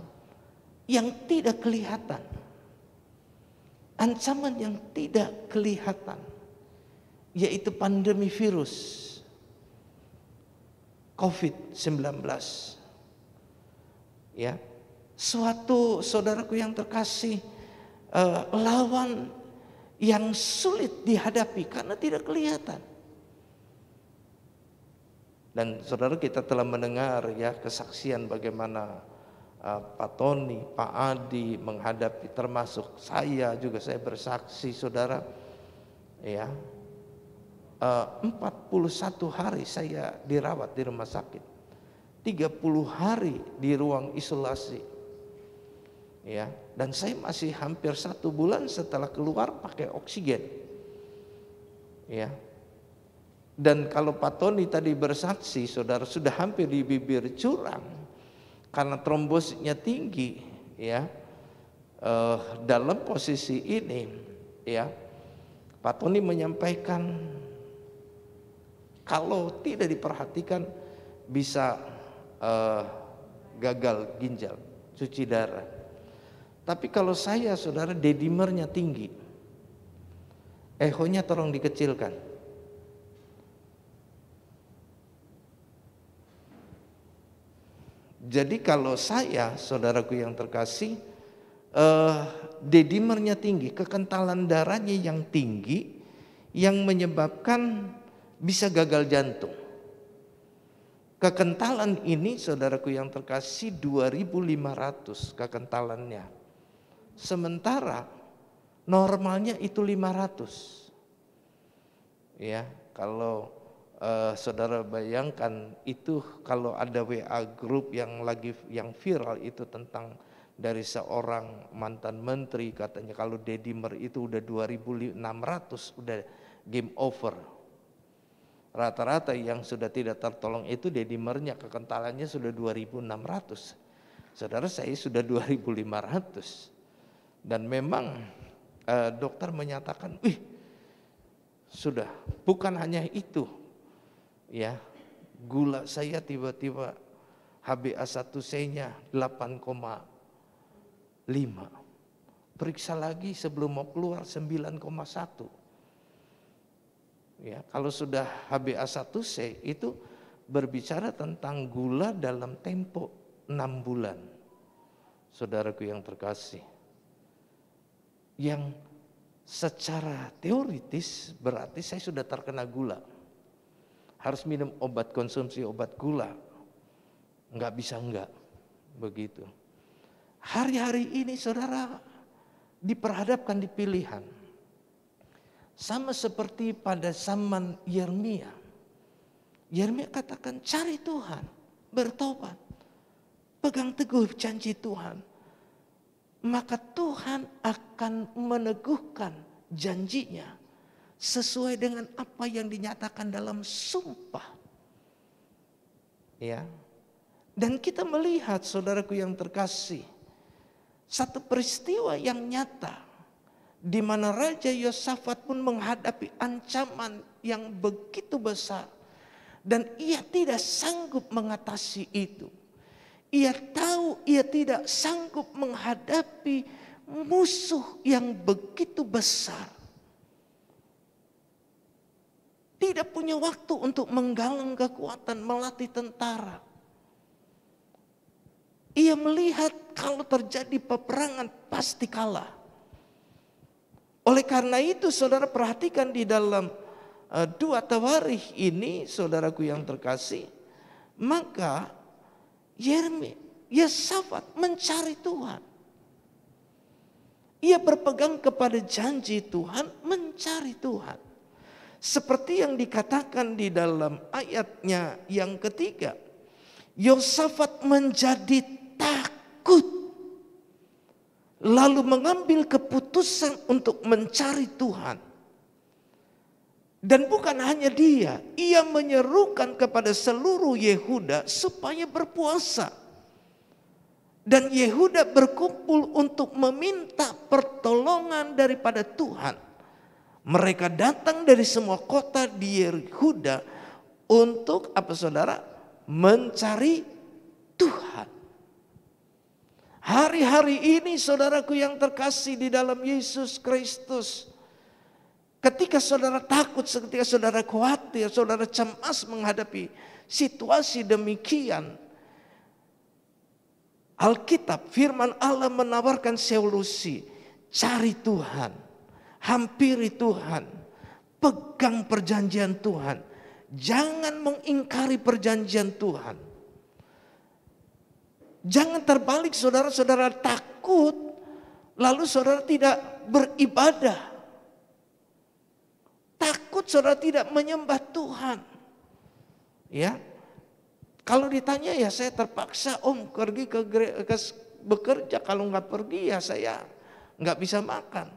yang tidak kelihatan. Ancaman yang tidak kelihatan, yaitu pandemi virus COVID-19. Ya, suatu, saudaraku yang terkasih, lawan yang sulit dihadapi karena tidak kelihatan. Dan saudara, kita telah mendengar ya kesaksian bagaimana Pak Tony, Pak Adi menghadapi, termasuk saya juga, saya bersaksi, saudara, ya. 41 hari saya dirawat di rumah sakit, 30 hari di ruang isolasi, ya. Dan saya masih hampir 1 bulan setelah keluar pakai oksigen, ya. Dan kalau Pak Tony tadi bersaksi, saudara, sudah hampir di bibir jurang karena trombositnya tinggi, ya. Dalam posisi ini, ya, Pak Tony menyampaikan, Kalau tidak diperhatikan bisa gagal ginjal, cuci darah. Tapi kalau saya, saudara, dedimernya tinggi, echonya tolong dikecilkan. Jadi kalau saya, saudaraku yang terkasih, dedimernya tinggi, kekentalan darahnya yang tinggi, yang menyebabkan bisa gagal jantung. Kekentalan ini, saudaraku yang terkasih, 2500 kekentalannya. Sementara normalnya itu 500. Ya, kalau saudara bayangkan itu, kalau ada WA group yang viral itu tentang dari seorang mantan menteri, katanya kalau dedimer itu udah 2600 udah game over. Rata-rata yang sudah tidak tertolong itu dedimernya, kekentalannya sudah 2600. Saudara, saya sudah 2500. Dan memang dokter menyatakan, sudah bukan hanya itu. Ya, gula saya tiba-tiba HbA1c-nya 8,5. Periksa lagi sebelum mau keluar 9,1. Ya, kalau sudah HbA1c itu berbicara tentang gula dalam tempo 6 bulan. Saudaraku yang terkasih, yang secara teoritis berarti saya sudah terkena gula. Harus minum obat, konsumsi obat gula. Enggak bisa enggak. Begitu. Hari-hari ini saudara diperhadapkan di pilihan. Sama seperti pada zaman Yeremia. Yeremia katakan, cari Tuhan, bertobat, pegang teguh janji Tuhan. Maka Tuhan akan meneguhkan janjinya sesuai dengan apa yang dinyatakan dalam sumpah. Ya. Dan kita melihat, saudaraku yang terkasih, satu peristiwa yang nyata di mana Raja Yosafat pun menghadapi ancaman yang begitu besar dan ia tidak sanggup mengatasi itu. Ia tahu ia tidak sanggup menghadapi musuh yang begitu besar. Tidak punya waktu untuk menggalang kekuatan, melatih tentara. Ia melihat kalau terjadi peperangan pasti kalah. Oleh karena itu saudara perhatikan di dalam 2 Tawarikh ini, saudaraku yang terkasih, maka Yosafat mencari Tuhan. Ia berpegang kepada janji Tuhan, mencari Tuhan. Seperti yang dikatakan di dalam ayatnya yang ketiga, Yosafat menjadi takut, lalu mengambil keputusan untuk mencari Tuhan. Dan bukan hanya dia, ia menyerukan kepada seluruh Yehuda supaya berpuasa. Dan Yehuda berkumpul untuk meminta pertolongan daripada Tuhan. Mereka datang dari semua kota di Yehuda untuk apa saudara? Mencari Tuhan. Hari-hari ini saudaraku yang terkasih di dalam Yesus Kristus, ketika saudara takut, ketika saudara khawatir, saudara cemas menghadapi situasi demikian, Alkitab, firman Allah menawarkan solusi. Cari Tuhan, hampiri Tuhan, pegang perjanjian Tuhan. Jangan mengingkari perjanjian Tuhan. Jangan terbalik saudara-saudara takut, lalu saudara tidak beribadah. Takut saudara tidak menyembah Tuhan. Ya, kalau ditanya ya saya terpaksa pergi ke bekerja, kalau nggak pergi ya saya nggak bisa makan.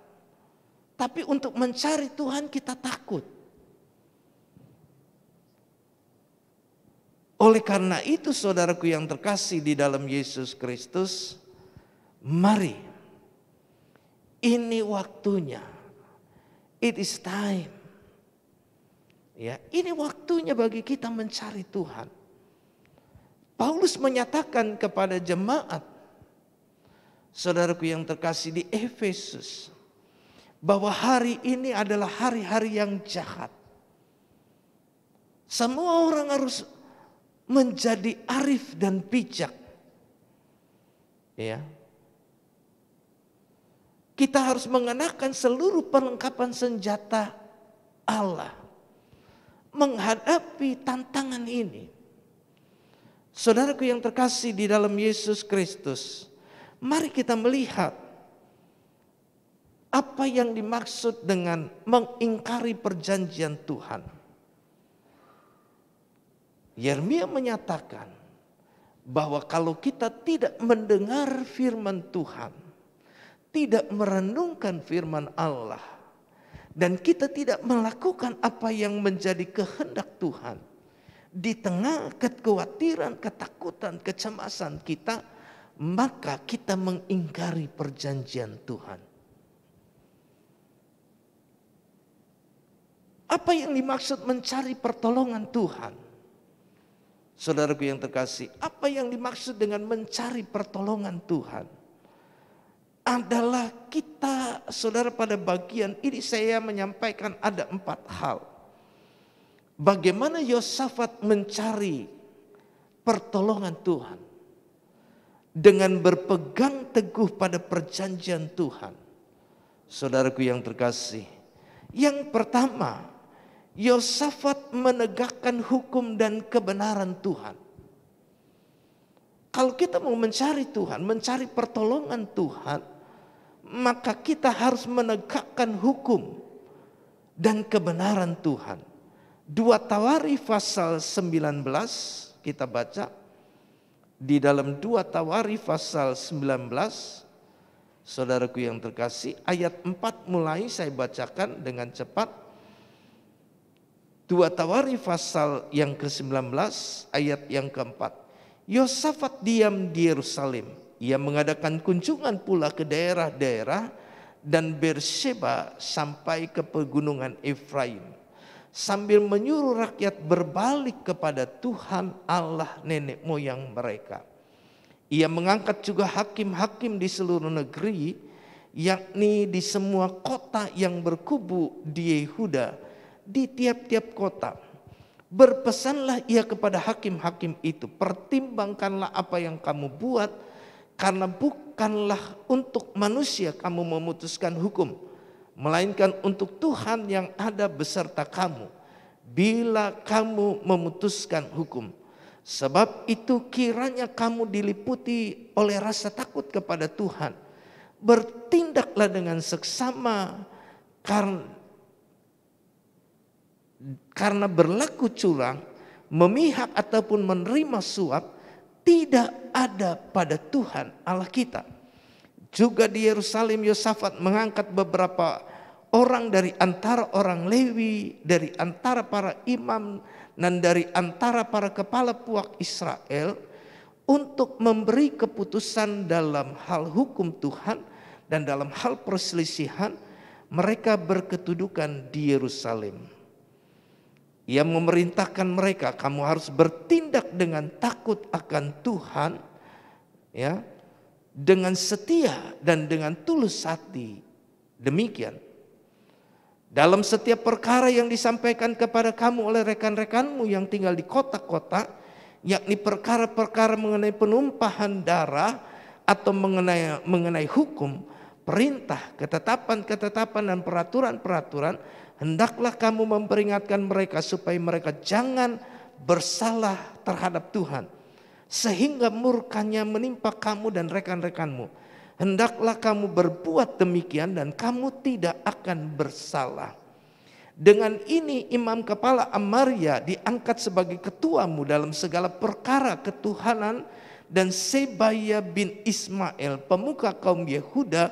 Tapi untuk mencari Tuhan kita takut. Oleh karena itu saudaraku yang terkasih di dalam Yesus Kristus, mari ini waktunya. It is time. Ya, ini waktunya bagi kita mencari Tuhan. Paulus menyatakan kepada jemaat, saudaraku yang terkasih di Efesus, bahwa hari ini adalah hari-hari yang jahat. Semua orang harus menjadi arif dan bijak. Ya. Kita harus mengenakan seluruh perlengkapan senjata Allah menghadapi tantangan ini. Saudaraku yang terkasih di dalam Yesus Kristus, mari kita melihat apa yang dimaksud dengan mengingkari perjanjian Tuhan. Yeremia menyatakan bahwa kalau kita tidak mendengar firman Tuhan, tidak merenungkan firman Allah, dan kita tidak melakukan apa yang menjadi kehendak Tuhan, di tengah kekhawatiran, ketakutan, kecemasan kita, maka kita mengingkari perjanjian Tuhan. Apa yang dimaksud mencari pertolongan Tuhan? Saudaraku yang terkasih, apa yang dimaksud dengan mencari pertolongan Tuhan? Adalah kita, saudara, pada bagian ini saya menyampaikan ada 4 hal. Bagaimana Yosafat mencari pertolongan Tuhan? Dengan berpegang teguh pada perjanjian Tuhan. Saudaraku yang terkasih, yang pertama, Yosafat menegakkan hukum dan kebenaran Tuhan. Kalau kita mau mencari Tuhan, mencari pertolongan Tuhan, maka kita harus menegakkan hukum dan kebenaran Tuhan. 2 Tawarikh pasal 19 kita baca. Di dalam 2 Tawarikh pasal 19, saudaraku yang terkasih, ayat 4 mulai saya bacakan dengan cepat. 2 Tawarikh pasal yang ke-19 ayat yang ke-4. Yosafat diam di Yerusalem. Ia mengadakan kunjungan pula ke daerah-daerah dan Beersheba sampai ke pegunungan Efraim, sambil menyuruh rakyat berbalik kepada Tuhan Allah nenek moyang mereka. Ia mengangkat juga hakim-hakim di seluruh negeri, yakni di semua kota yang berkubu di Yehuda, di tiap-tiap kota. Berpesanlah ia kepada hakim-hakim itu, pertimbangkanlah apa yang kamu buat, karena bukanlah untuk manusia kamu memutuskan hukum, melainkan untuk Tuhan yang ada beserta kamu bila kamu memutuskan hukum. Sebab itu kiranya kamu diliputi oleh rasa takut kepada Tuhan. Bertindaklah dengan seksama, karena berlaku curang, memihak ataupun menerima suap tidak ada pada Tuhan Allah kita. Juga di Yerusalem Yosafat mengangkat beberapa orang dari antara orang Lewi, dari antara para imam dan dari antara para kepala puak Israel untuk memberi keputusan dalam hal hukum Tuhan dan dalam hal perselisihan. Mereka berkedudukan di Yerusalem. Ia memerintahkan mereka, kamu harus bertindak dengan takut akan Tuhan, ya, dengan setia dan dengan tulus hati. Demikian. Dalam setiap perkara yang disampaikan kepada kamu oleh rekan-rekanmu yang tinggal di kota-kota, yakni perkara-perkara mengenai penumpahan darah atau mengenai hukum, perintah, ketetapan-ketetapan dan peraturan-peraturan, hendaklah kamu memperingatkan mereka supaya mereka jangan bersalah terhadap Tuhan, sehingga murkanya menimpa kamu dan rekan-rekanmu. Hendaklah kamu berbuat demikian dan kamu tidak akan bersalah. Dengan ini imam kepala Amaria diangkat sebagai ketuamu dalam segala perkara ketuhanan, dan Sebaya bin Ismail pemuka kaum Yehuda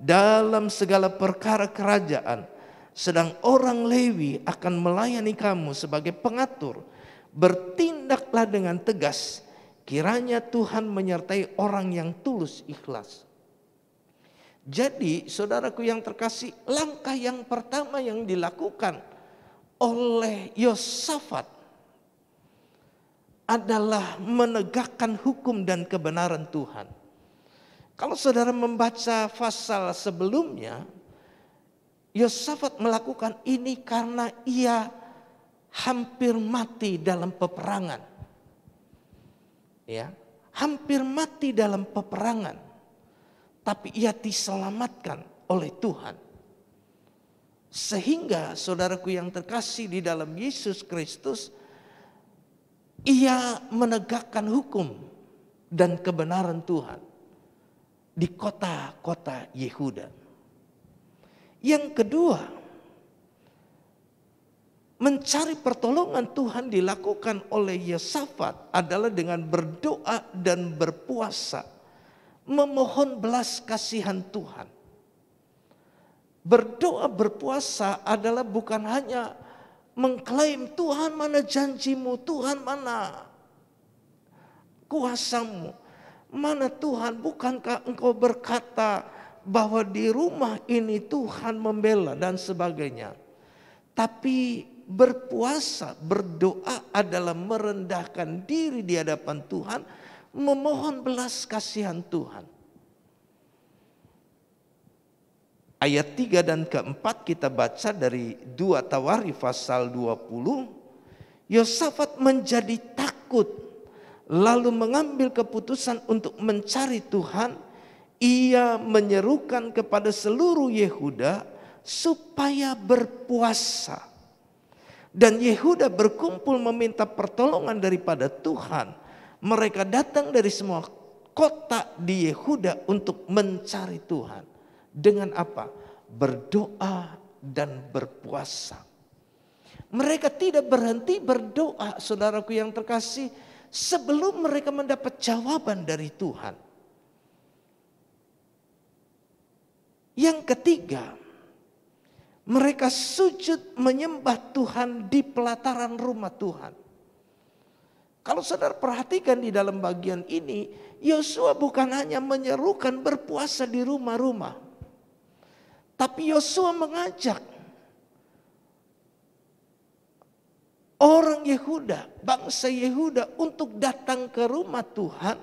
dalam segala perkara kerajaan. Sedang orang Lewi akan melayani kamu sebagai pengatur. Bertindaklah dengan tegas, kiranya Tuhan menyertai orang yang tulus ikhlas. Jadi saudaraku yang terkasih, langkah yang pertama yang dilakukan oleh Yosafat adalah menegakkan hukum dan kebenaran Tuhan. Kalau saudara membaca pasal sebelumnya, Yosafat melakukan ini karena ia hampir mati dalam peperangan. Ya, hampir mati dalam peperangan. Tapi ia diselamatkan oleh Tuhan. Sehingga saudaraku yang terkasih di dalam Yesus Kristus, ia menegakkan hukum dan kebenaran Tuhan di kota-kota Yehuda. Yang kedua, mencari pertolongan Tuhan dilakukan oleh Yosafat adalah dengan berdoa dan berpuasa, memohon belas kasihan Tuhan. Berdoa berpuasa adalah bukan hanya mengklaim Tuhan mana janjimu, Tuhan mana kuasamu, mana Tuhan, bukankah engkau berkata bahwa di rumah ini Tuhan membela dan sebagainya. Tapi berpuasa, berdoa adalah merendahkan diri di hadapan Tuhan, memohon belas kasihan Tuhan. Ayat 3 dan keempat kita baca dari 2 Tawarikh pasal 20. Yosafat menjadi takut lalu mengambil keputusan untuk mencari Tuhan. Ia menyerukan kepada seluruh Yehuda supaya berpuasa. Dan Yehuda berkumpul meminta pertolongan daripada Tuhan. Mereka datang dari semua kota di Yehuda untuk mencari Tuhan. Dengan apa? Berdoa dan berpuasa. Mereka tidak berhenti berdoa, saudaraku yang terkasih, sebelum mereka mendapat jawaban dari Tuhan. Yang ketiga, mereka sujud menyembah Tuhan di pelataran rumah Tuhan. Kalau saudara perhatikan di dalam bagian ini, Yosua bukan hanya menyerukan berpuasa di rumah-rumah, tapi Yosua mengajak orang Yehuda, bangsa Yehuda untuk datang ke rumah Tuhan,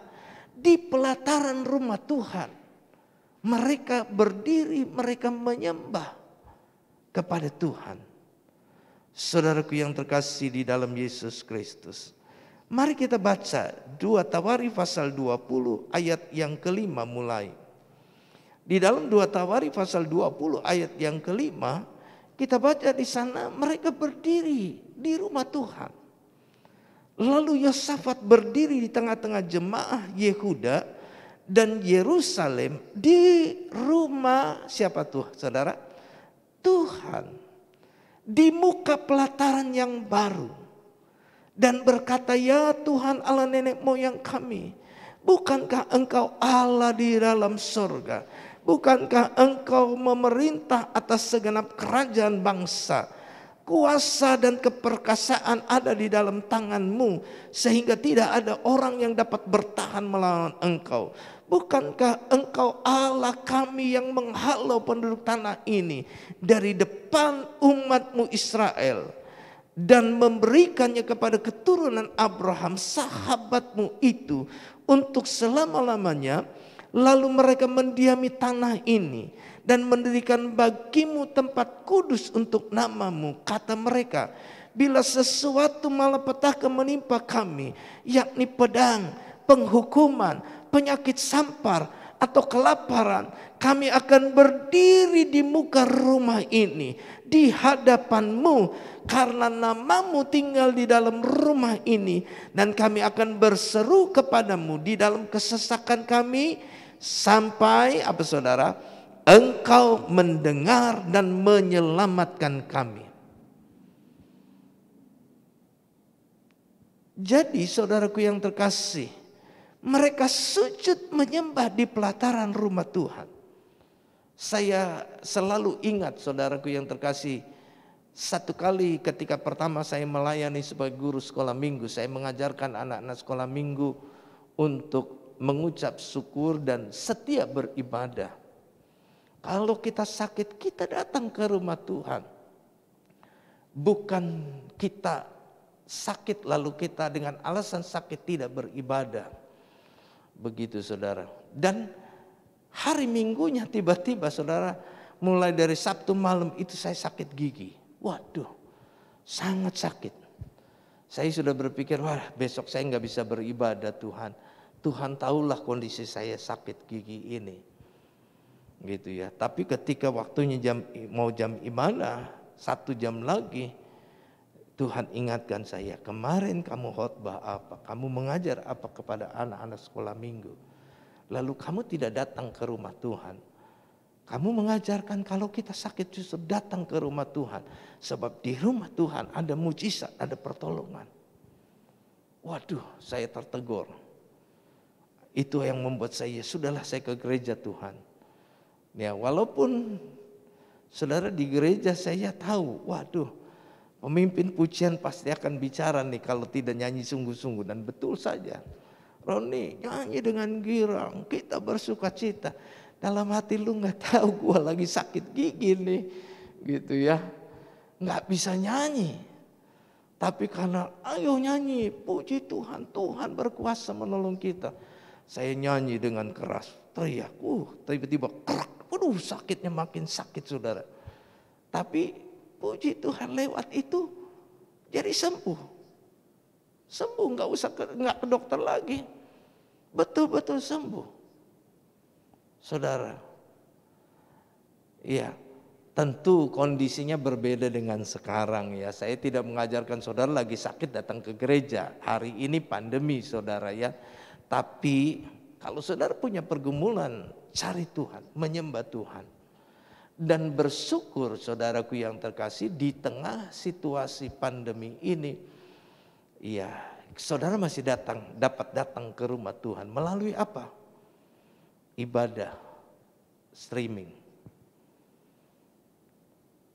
di pelataran rumah Tuhan. Mereka berdiri, mereka menyembah kepada Tuhan. Saudaraku yang terkasih di dalam Yesus Kristus, mari kita baca 2 Tawarikh pasal 20 ayat yang kelima mulai. Di dalam 2 Tawarikh pasal 20 ayat yang kelima, kita baca di sana mereka berdiri di rumah Tuhan. Lalu Yosafat berdiri di tengah-tengah jemaah Yehuda dan Yerusalem di rumah siapa tuh saudara? Tuhan. Di muka pelataran yang baru. Dan berkata, ya Tuhan Allah nenek moyang kami, bukankah engkau Allah di dalam surga? Bukankah engkau memerintah atas segenap kerajaan bangsa? Kuasa dan keperkasaan ada di dalam tanganmu, sehingga tidak ada orang yang dapat bertahan melawan engkau. Bukankah engkau Allah kami yang menghalau penduduk tanah ini dari depan umatmu Israel, dan memberikannya kepada keturunan Abraham sahabatmu itu untuk selama-lamanya. Lalu mereka mendiami tanah ini dan mendirikan bagimu tempat kudus untuk namamu. Kata mereka, bila sesuatu malapetaka menimpa kami, yakni pedang, penghukuman, penyakit sampar, atau kelaparan, kami akan berdiri di muka rumah ini di hadapanmu, karena namamu tinggal di dalam rumah ini, dan kami akan berseru kepadamu di dalam kesesakan kami, sampai apa saudara? Engkau mendengar dan menyelamatkan kami. Jadi saudaraku yang terkasih, mereka sujud menyembah di pelataran rumah Tuhan. Saya selalu ingat saudaraku yang terkasih, satu kali ketika pertama saya melayani sebagai guru sekolah minggu, saya mengajarkan anak-anak sekolah minggu untuk mengucap syukur dan setia beribadah. Kalau kita sakit, kita datang ke rumah Tuhan. Bukan kita sakit lalu kita dengan alasan sakit tidak beribadah. Begitu saudara. Dan hari Minggunya tiba-tiba saudara, mulai dari Sabtu malam itu saya sakit gigi. Waduh, sangat sakit. Saya sudah berpikir, wah besok saya nggak bisa beribadah Tuhan. Tuhan tahulah kondisi saya sakit gigi ini. Gitu ya. Tapi ketika waktunya mau jam ibadah, 1 jam lagi, Tuhan ingatkan saya, kemarin kamu khotbah apa? Kamu mengajar apa kepada anak-anak sekolah minggu? Lalu kamu tidak datang ke rumah Tuhan. Kamu mengajarkan kalau kita sakit justru datang ke rumah Tuhan. Sebab di rumah Tuhan ada mujizat, ada pertolongan. Waduh, saya tertegur. Itu yang membuat saya, sudahlah saya ke gereja Tuhan. Ya, walaupun saudara di gereja saya tahu, waduh, pemimpin pujian pasti akan bicara nih kalau tidak nyanyi sungguh-sungguh. Dan betul saja. Roni nyanyi dengan girang, kita bersuka cita. Dalam hati lu gak tahu gua lagi sakit gigi nih. Gitu ya. Gak bisa nyanyi. Tapi karena ayo nyanyi, puji Tuhan. Tuhan berkuasa menolong kita. Saya nyanyi dengan keras. Teriak. Tiba-tiba kerak. Waduh sakitnya makin sakit saudara. Tapi puji Tuhan lewat itu jadi sembuh. Sembuh, nggak ke dokter lagi. Betul-betul sembuh. Saudara, ya tentu kondisinya berbeda dengan sekarang ya. Saya tidak mengajarkan saudara lagi sakit datang ke gereja. Hari ini pandemi saudara ya. Tapi kalau saudara punya pergumulan, cari Tuhan, menyembah Tuhan. Dan bersyukur saudaraku yang terkasih di tengah situasi pandemi ini. Ya, saudara masih dapat datang ke rumah Tuhan. Melalui apa? Ibadah, streaming.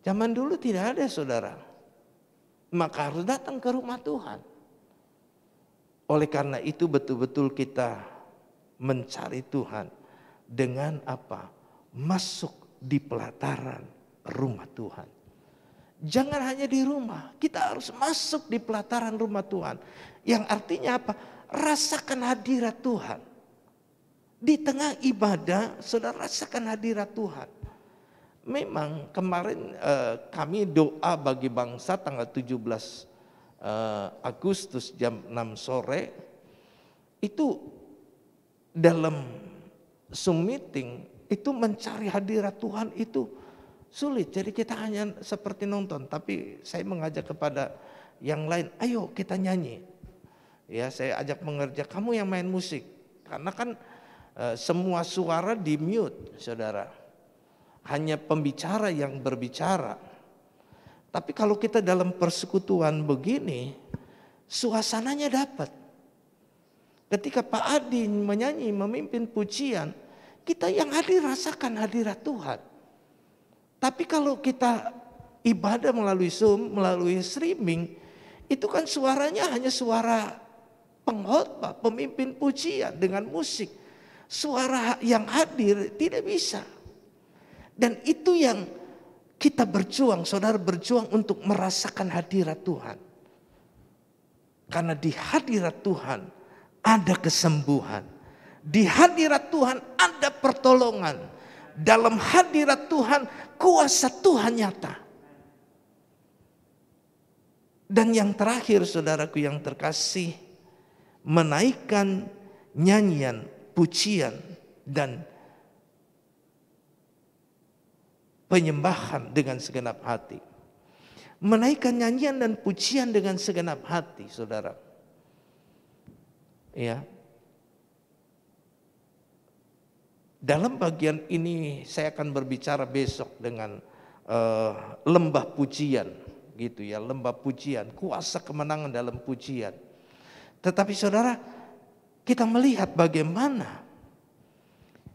Zaman dulu tidak ada saudara. Maka harus datang ke rumah Tuhan. Oleh karena itu betul-betul kita mencari Tuhan. Dengan apa? Masuk di pelataran rumah Tuhan. Jangan hanya di rumah, kita harus masuk di pelataran rumah Tuhan. Yang artinya apa? Rasakan hadirat Tuhan. Di tengah ibadah, saudara rasakan hadirat Tuhan. Memang kemarin kami doa bagi bangsa tanggal 17 Agustus jam 6 sore. Itu dalam Zoom meeting, itu mencari hadirat Tuhan itu sulit. Jadi kita hanya seperti nonton. Tapi saya mengajak kepada yang lain, ayo kita nyanyi. Ya, saya ajak mengerja, kamu yang main musik. Karena kan semua suara di mute, saudara. Hanya pembicara yang berbicara. Tapi kalau kita dalam persekutuan begini, suasananya dapat. Ketika Pak Adi menyanyi, memimpin pujian, kita yang hadir rasakan hadirat Tuhan. Tapi kalau kita ibadah melalui Zoom, melalui streaming, itu kan suaranya hanya suara pengkhotbah, pemimpin pujian dengan musik. Suara yang hadir tidak bisa. Dan itu yang kita berjuang, saudara berjuang untuk merasakan hadirat Tuhan. Karena di hadirat Tuhan ada kesembuhan. Di hadirat Tuhan ada pertolongan. Dalam hadirat Tuhan kuasa Tuhan nyata. Dan yang terakhir saudaraku yang terkasih, menaikkan nyanyian, pujian dan penyembahan dengan segenap hati. Menaikkan nyanyian dan pujian dengan segenap hati, saudara. Ya. Dalam bagian ini saya akan berbicara besok dengan lembah pujian, gitu ya, lembah pujian, kuasa kemenangan dalam pujian. Tetapi saudara, kita melihat bagaimana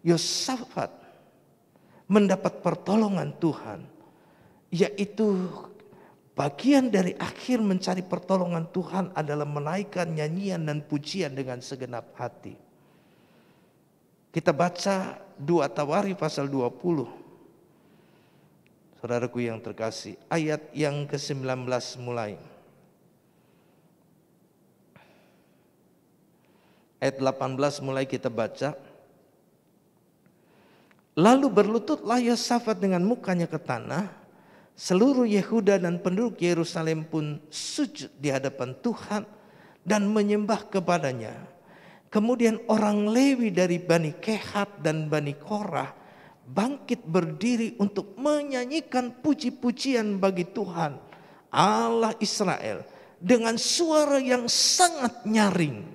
Yosafat mendapat pertolongan Tuhan, yaitu bagian dari akhir mencari pertolongan Tuhan adalah menaikkan nyanyian dan pujian dengan segenap hati. Kita baca 2 Tawari pasal 20. Saudaraku yang terkasih, ayat yang ke-19 mulai. Ayat 18 mulai kita baca. Lalu berlututlah Yosafat dengan mukanya ke tanah. Seluruh Yehuda dan penduduk Yerusalem pun sujud di hadapan Tuhan dan menyembah kepadanya. Kemudian orang Lewi dari Bani Kehat dan Bani Korah bangkit berdiri untuk menyanyikan puji-pujian bagi Tuhan Allah Israel dengan suara yang sangat nyaring.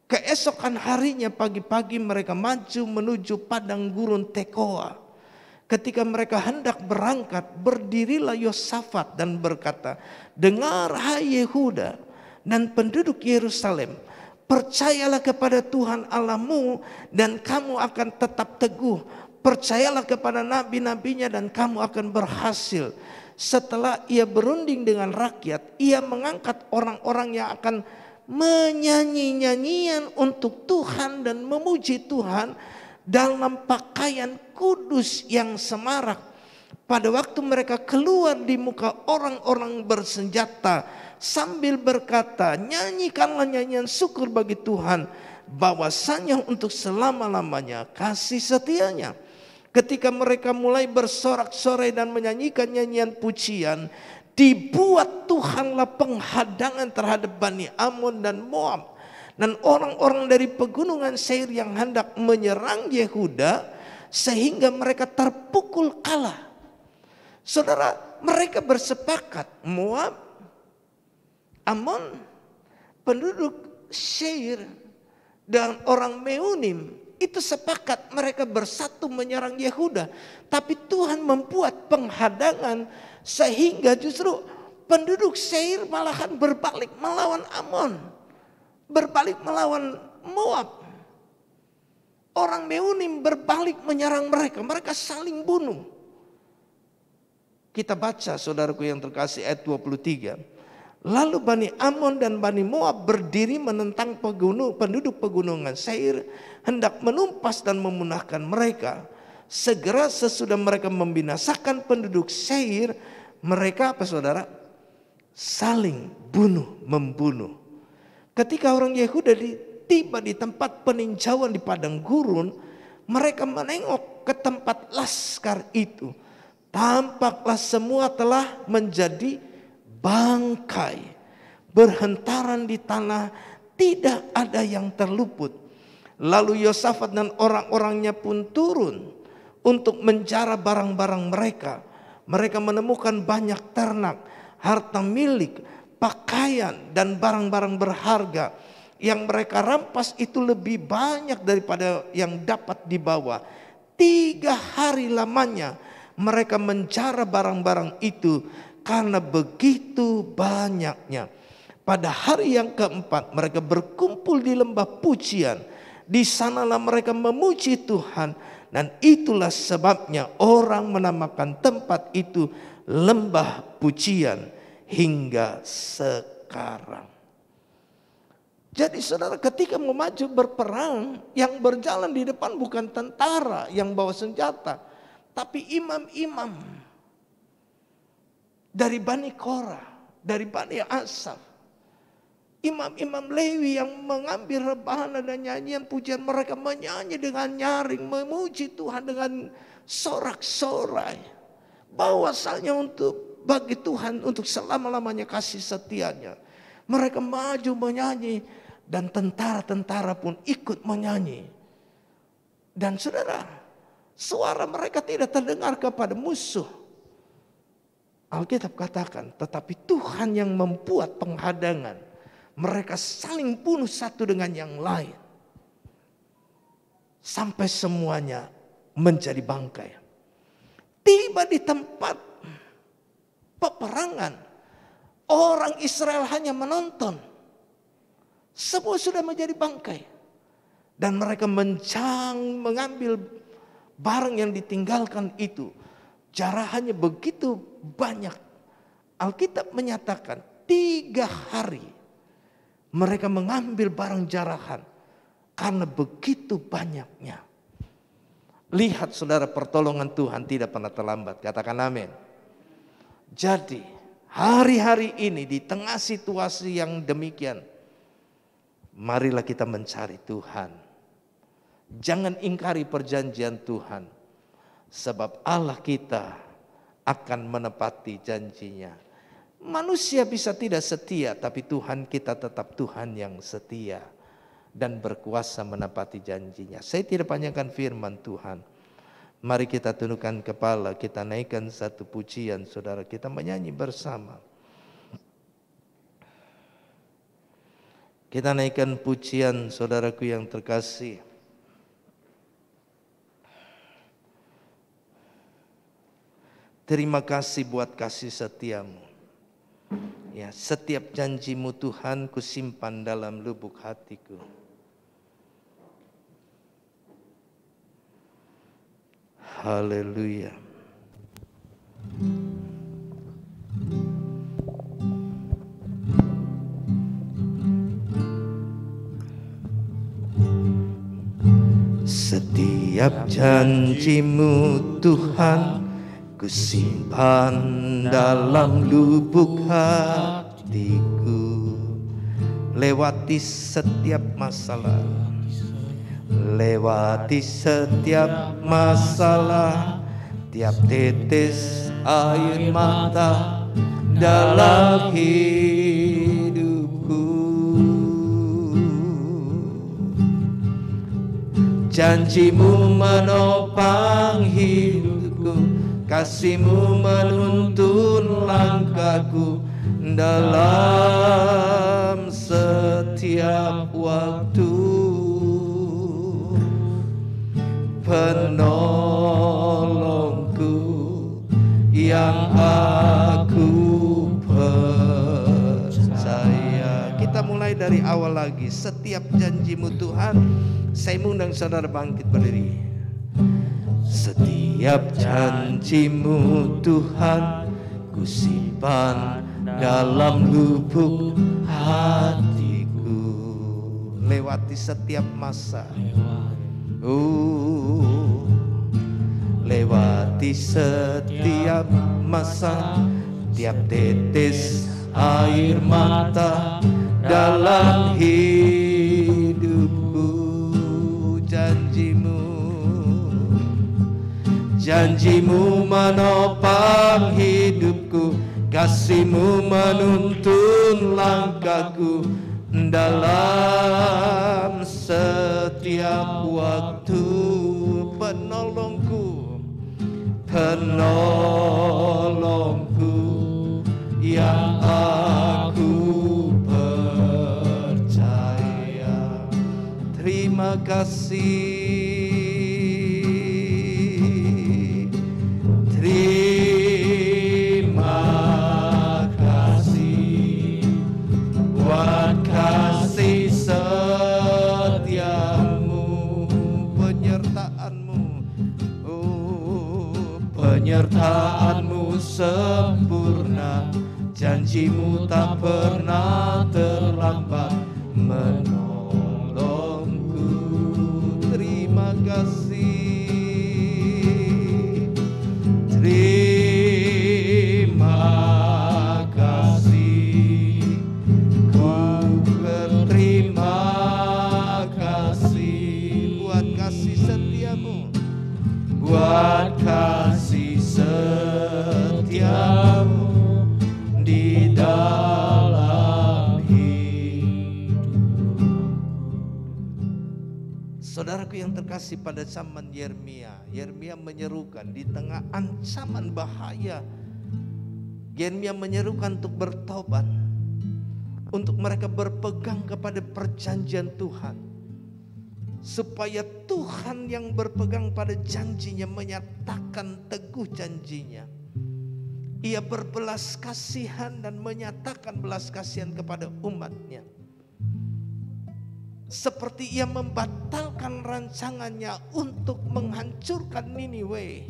Keesokan harinya pagi-pagi mereka maju menuju padang gurun Tekoa. Ketika mereka hendak berangkat, berdirilah Yosafat dan berkata, dengar hai Yehuda dan penduduk Yerusalem, percayalah kepada Tuhan Allahmu dan kamu akan tetap teguh. Percayalah kepada nabi-nabinya dan kamu akan berhasil. Setelah ia berunding dengan rakyat, ia mengangkat orang-orang yang akan menyanyi nyanyian untuk Tuhan dan memuji Tuhan dalam pakaian kudus yang semarak. Pada waktu mereka keluar di muka orang-orang bersenjata sambil berkata, nyanyikanlah nyanyian syukur bagi Tuhan, bahwasanya untuk selama-lamanya kasih setianya. Ketika mereka mulai bersorak-sorai dan menyanyikan nyanyian pujian, dibuat Tuhanlah penghadangan terhadap Bani Ammon dan Moab dan orang-orang dari pegunungan Seir yang hendak menyerang Yehuda, sehingga mereka terpukul kalah. Saudara, mereka bersepakat, Moab, Ammon, penduduk Seir dan orang Meunim itu sepakat mereka bersatu menyerang Yehuda. Tapi Tuhan membuat penghadangan sehingga justru penduduk Seir malahan berbalik melawan Ammon, berbalik melawan Moab. Orang Meunim berbalik menyerang mereka, mereka saling bunuh. Kita baca saudaraku yang terkasih ayat 23. Lalu Bani Ammon dan Bani Moab berdiri menentang penduduk pegunungan Seir, hendak menumpas dan memunahkan mereka. Segera sesudah mereka membinasakan penduduk Seir, mereka apa saudara? Saling membunuh. Ketika orang Yehuda tiba di tempat peninjauan di padang gurun, mereka menengok ke tempat laskar itu. Tampaklah semua telah menjadi bangkai, berhentaran di tanah, tidak ada yang terluput. Lalu Yosafat dan orang-orangnya pun turun untuk menjara barang-barang mereka. Mereka menemukan banyak ternak, harta milik, pakaian dan barang-barang berharga. Yang mereka rampas itu lebih banyak daripada yang dapat dibawa. 3 hari lamanya mereka menjara barang-barang itu karena begitu banyaknya. Pada hari yang keempat mereka berkumpul di lembah pujian. Di sanalah mereka memuji Tuhan. Dan itulah sebabnya orang menamakan tempat itu lembah pujian hingga sekarang. Jadi saudara, ketika mau maju berperang, yang berjalan di depan bukan tentara yang bawa senjata, tapi imam-imam dari Bani Korah, dari Bani Asaf. Imam-imam Lewi yang mengambil rebana dan nyanyian pujian, mereka menyanyi dengan nyaring, memuji Tuhan dengan sorak-sorai. Bahwasanya bagi Tuhan untuk selama-lamanya kasih setianya. Mereka maju menyanyi dan tentara-tentara pun ikut menyanyi. Dan saudara, suara mereka tidak terdengar kepada musuh. Alkitab katakan, tetapi Tuhan yang membuat penghadangan. Mereka saling bunuh satu dengan yang lain. Sampai semuanya menjadi bangkai. Tiba di tempat peperangan, orang Israel hanya menonton. Semua sudah menjadi bangkai. Dan mereka mengambil barang yang ditinggalkan itu. Jarahannya begitu banyak. Alkitab menyatakan 3 hari mereka mengambil barang jarahan karena begitu banyaknya. Lihat saudara, pertolongan Tuhan tidak pernah terlambat. Katakan amin. Jadi hari-hari ini di tengah situasi yang demikian, marilah kita mencari Tuhan. Jangan ingkari perjanjian Tuhan. Sebab Allah kita akan menepati janjinya. Manusia bisa tidak setia, tapi Tuhan kita tetap Tuhan yang setia dan berkuasa menepati janjinya. Saya tidak panjangkan firman Tuhan. Mari kita tundukkan kepala, kita naikkan satu pujian, saudara, kita menyanyi bersama. Kita naikkan pujian, saudaraku yang terkasih. Terima kasih buat kasih setiamu. Ya, setiap janjimu Tuhan kusimpan dalam lubuk hatiku. Haleluya. Setiap janjimu Tuhan kusimpan dalam lubuk hatiku. Lewati setiap masalah, lewati setiap masalah, tiap tetes air mata dalam hidupku. Janjimu menopang hidupku, kasihmu menuntun langkahku dalam setiap waktu. Penolongku yang aku percaya. Kita mulai dari awal lagi. Setiap janjimu Tuhan, saya mengundang saudara bangkit berdiri. Setiap janjimu Tuhan kusimpan dalam lubuk hatiku. Lewati setiap masa, lewati setiap masa, tiap tetes air mata dalam hidupku. Janjimu menopang hidupku, kasihmu menuntun langkahku dalam setiap waktu. Penolongku yang aku percaya. Terima kasih. Terima kasih buat kasih setiamu, penyertaanmu, penyertaanmu sempurna, janjimu tak pernah terlambat menolongku. Terima kasih. Terima kasih, ku berterima kasih buat kasih setiamu, buat kasih setiamu di dalam hidupku. Saudaraku yang terkasih, pada zaman Yeremia menyerukan di tengah ancaman bahaya. Yeremia menyerukan untuk bertobat, untuk mereka berpegang kepada perjanjian Tuhan, supaya Tuhan yang berpegang pada janjinya menyatakan teguh janjinya. Ia berbelas kasihan dan menyatakan belas kasihan kepada umatnya. Seperti ia membatalkan rancangannya untuk menghancurkan Niniwe,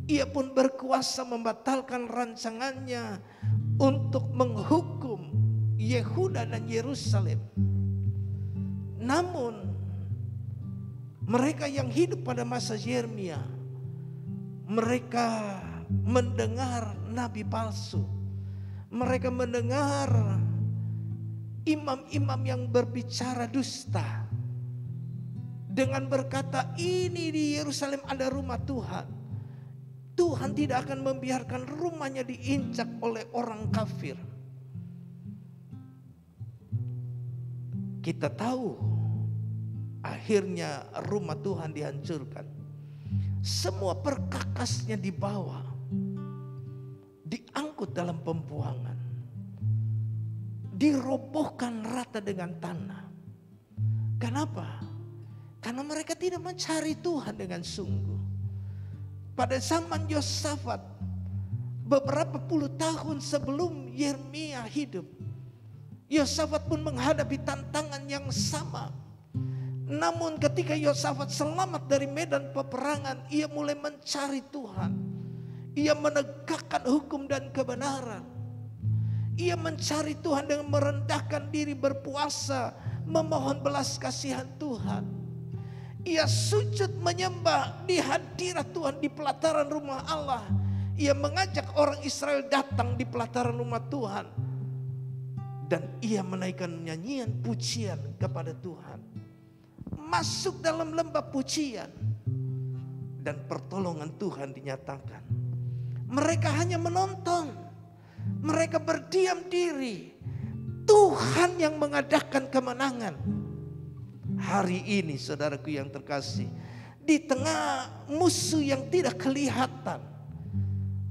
ia pun berkuasa membatalkan rancangannya untuk menghukum Yehuda dan Yerusalem. Namun Mereka yang hidup pada masa Yeremia, mereka mendengar nabi palsu. Mereka mendengar imam-imam yang berbicara dusta dengan berkata, ini di Yerusalem ada rumah Tuhan. Tuhan tidak akan membiarkan rumahnya diinjak oleh orang kafir. Kita tahu akhirnya rumah Tuhan dihancurkan. Semua perkakasnya dibawa, diangkut dalam pembuangan, dirobohkan rata dengan tanah. Kenapa? Karena mereka tidak mencari Tuhan dengan sungguh. Pada zaman Yosafat, beberapa puluh tahun sebelum Yeremia hidup, Yosafat pun menghadapi tantangan yang sama. Namun ketika Yosafat selamat dari medan peperangan, ia mulai mencari Tuhan. Ia menegakkan hukum dan kebenaran. Ia mencari Tuhan dengan merendahkan diri, berpuasa, memohon belas kasihan Tuhan. Ia sujud menyembah di hadirat Tuhan di pelataran rumah Allah. Ia mengajak orang Israel datang di pelataran rumah Tuhan. Dan ia menaikkan nyanyian pujian kepada Tuhan. Masuk dalam lembah pujian. Dan pertolongan Tuhan dinyatakan. Mereka hanya menonton. Mereka berdiam diri. Tuhan yang mengadakan kemenangan. Hari ini saudaraku yang terkasih, di tengah musuh yang tidak kelihatan,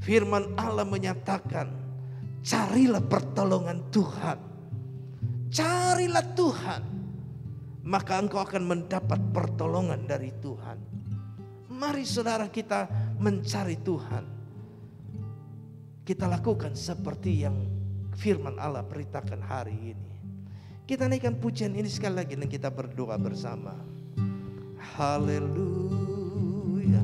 firman Allah menyatakan, carilah pertolongan Tuhan. Carilah Tuhan, maka engkau akan mendapat pertolongan dari Tuhan. Mari saudara kita mencari Tuhan. Kita lakukan seperti yang firman Allah beritakan hari ini. Kita naikkan pujian ini sekali lagi dan kita berdoa bersama. Haleluya.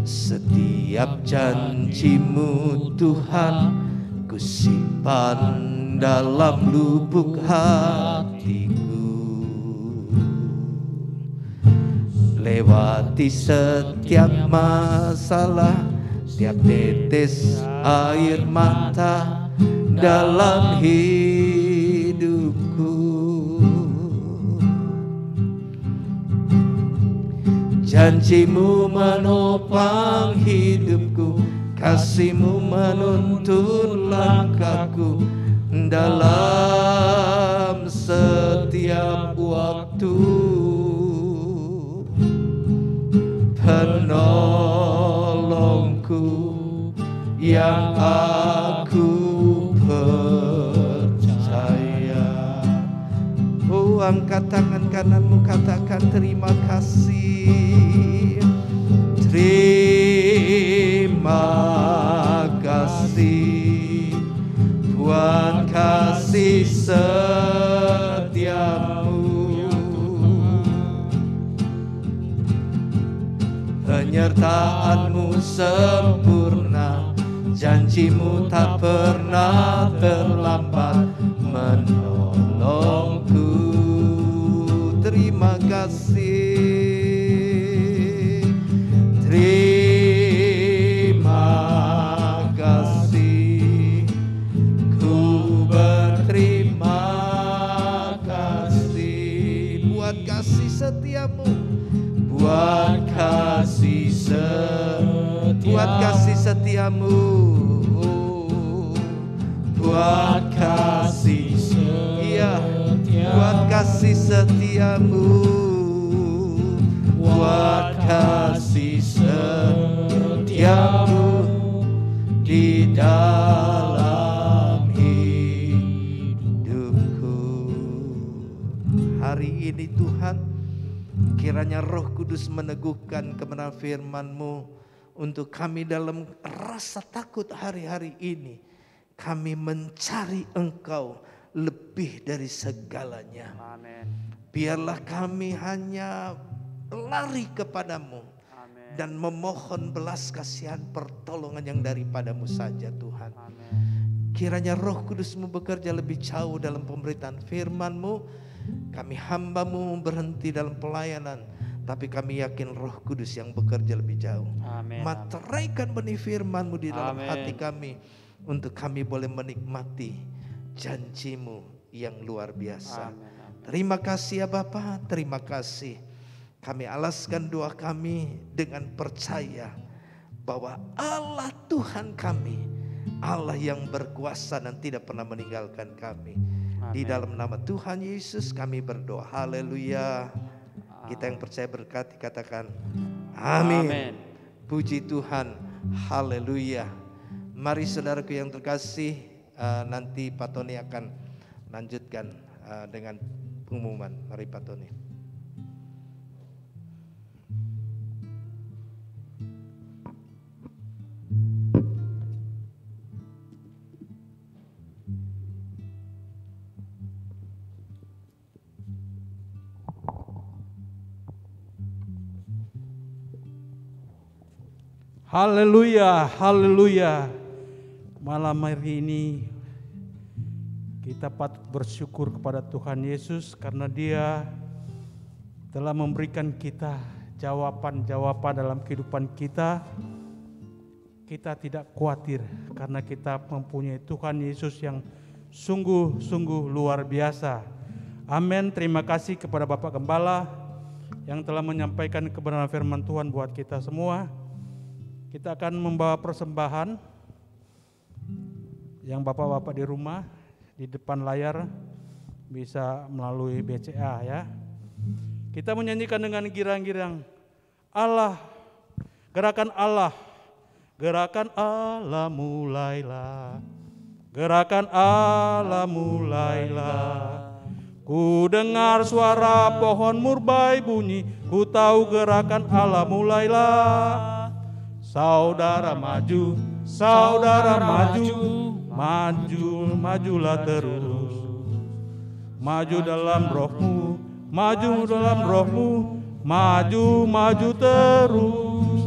Setiap janji-Mu Tuhan, ku simpan dalam lubuk hatiku. Lewati setiap masalah, setiap tetes air mata dalam hidupku. Janji-Mu menopang hidupku, kasih-Mu menuntun langkahku dalam setiap waktu. Penolongku yang aku percaya. Oh, angkat tangan kananmu, katakan terima kasih. Terima kasih buat kasih setiamu. Penyertaan-Mu sempurna, janji-Mu tak pernah terlambat menolongku. Terima kasih, terima kasih, ku berterima kasih buat kasih setiamu, buat kasih setiamu, buat kasih buat kasih setiamu, buat kasih setiamu di dalam hidupku. Hari ini Tuhan, kiranya Roh Kudus meneguhkan kebenaran firman-Mu untuk kami dalam rasa takut hari-hari ini. Kami mencari Engkau lebih dari segalanya. Amin. Biarlah kami hanya lari kepadamu. Amin. Dan memohon belas kasihan pertolongan yang daripadamu saja Tuhan. Amin. Kiranya Roh Kudus-Mu bekerja lebih jauh dalam pemberitaan firman-Mu. Kami hamba-Mu berhenti dalam pelayanan, tapi kami yakin Roh Kudus yang bekerja lebih jauh. Amin. Materaikan benih firman-Mu di dalam Amin. hati kami, untuk kami boleh menikmati janji-Mu yang luar biasa. Amin. Terima kasih ya Bapa, terima kasih. Kami alaskan doa kami dengan percaya bahwa Allah Tuhan kami, Allah yang berkuasa dan tidak pernah meninggalkan kami. Di dalam nama Tuhan Yesus kami berdoa. Haleluya. Kita yang percaya berkati katakan amin. Amin. Puji Tuhan. Haleluya. Mari saudaraku yang terkasih, nanti Pak Tony akan lanjutkan dengan pengumuman. Mari Pak Tony. Haleluya, haleluya. Malam hari ini kita patut bersyukur kepada Tuhan Yesus karena Dia telah memberikan kita jawaban-jawaban dalam kehidupan kita. Kita tidak khawatir karena kita mempunyai Tuhan Yesus yang sungguh-sungguh luar biasa. Amin. Terima kasih kepada Bapak Gembala yang telah menyampaikan kebenaran firman Tuhan buat kita semua. Kita akan membawa persembahan yang bapak-bapak di rumah di depan layar bisa melalui BCA ya. Kita menyanyikan dengan girang-girang Allah, gerakan Allah, gerakan Allah mulailah, gerakan Allah mulailah. Ku dengar suara pohon murbai bunyi, ku tahu gerakan Allah mulailah. Saudara maju, saudara maju, maju, majulah terus. Maju dalam rohmu, maju dalam rohmu, maju, maju terus.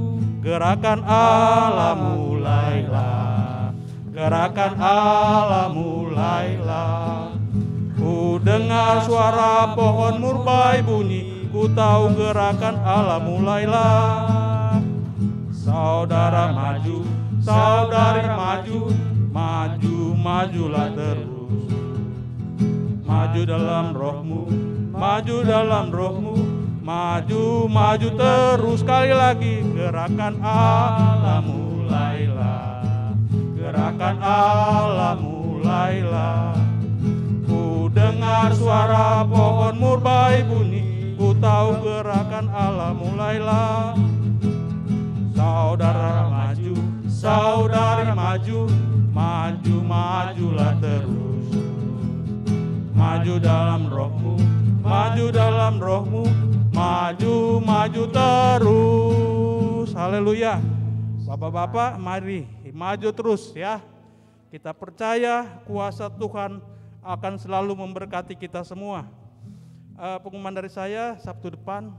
Gerakan Allah mulailah, gerakan Allah mulailah. Ku dengar suara pohon murbai bunyi, ku tahu gerakan Allah mulailah. Saudara maju, saudari maju, maju, majulah terus. Maju dalam rohmu, maju dalam rohmu, maju, maju terus. Sekali lagi, gerakan Allah mulailah, gerakan Allah mulailah. Ku dengar suara pohon murbai bunyi, ku tahu gerakan Allah mulailah. Saudara maju, saudari maju, maju, majulah terus. Maju dalam rohmu, maju dalam rohmu, maju, maju terus. Haleluya. Bapak-bapak, mari maju terus ya. Kita percaya kuasa Tuhan akan selalu memberkati kita semua. Pengumuman dari saya, Sabtu depan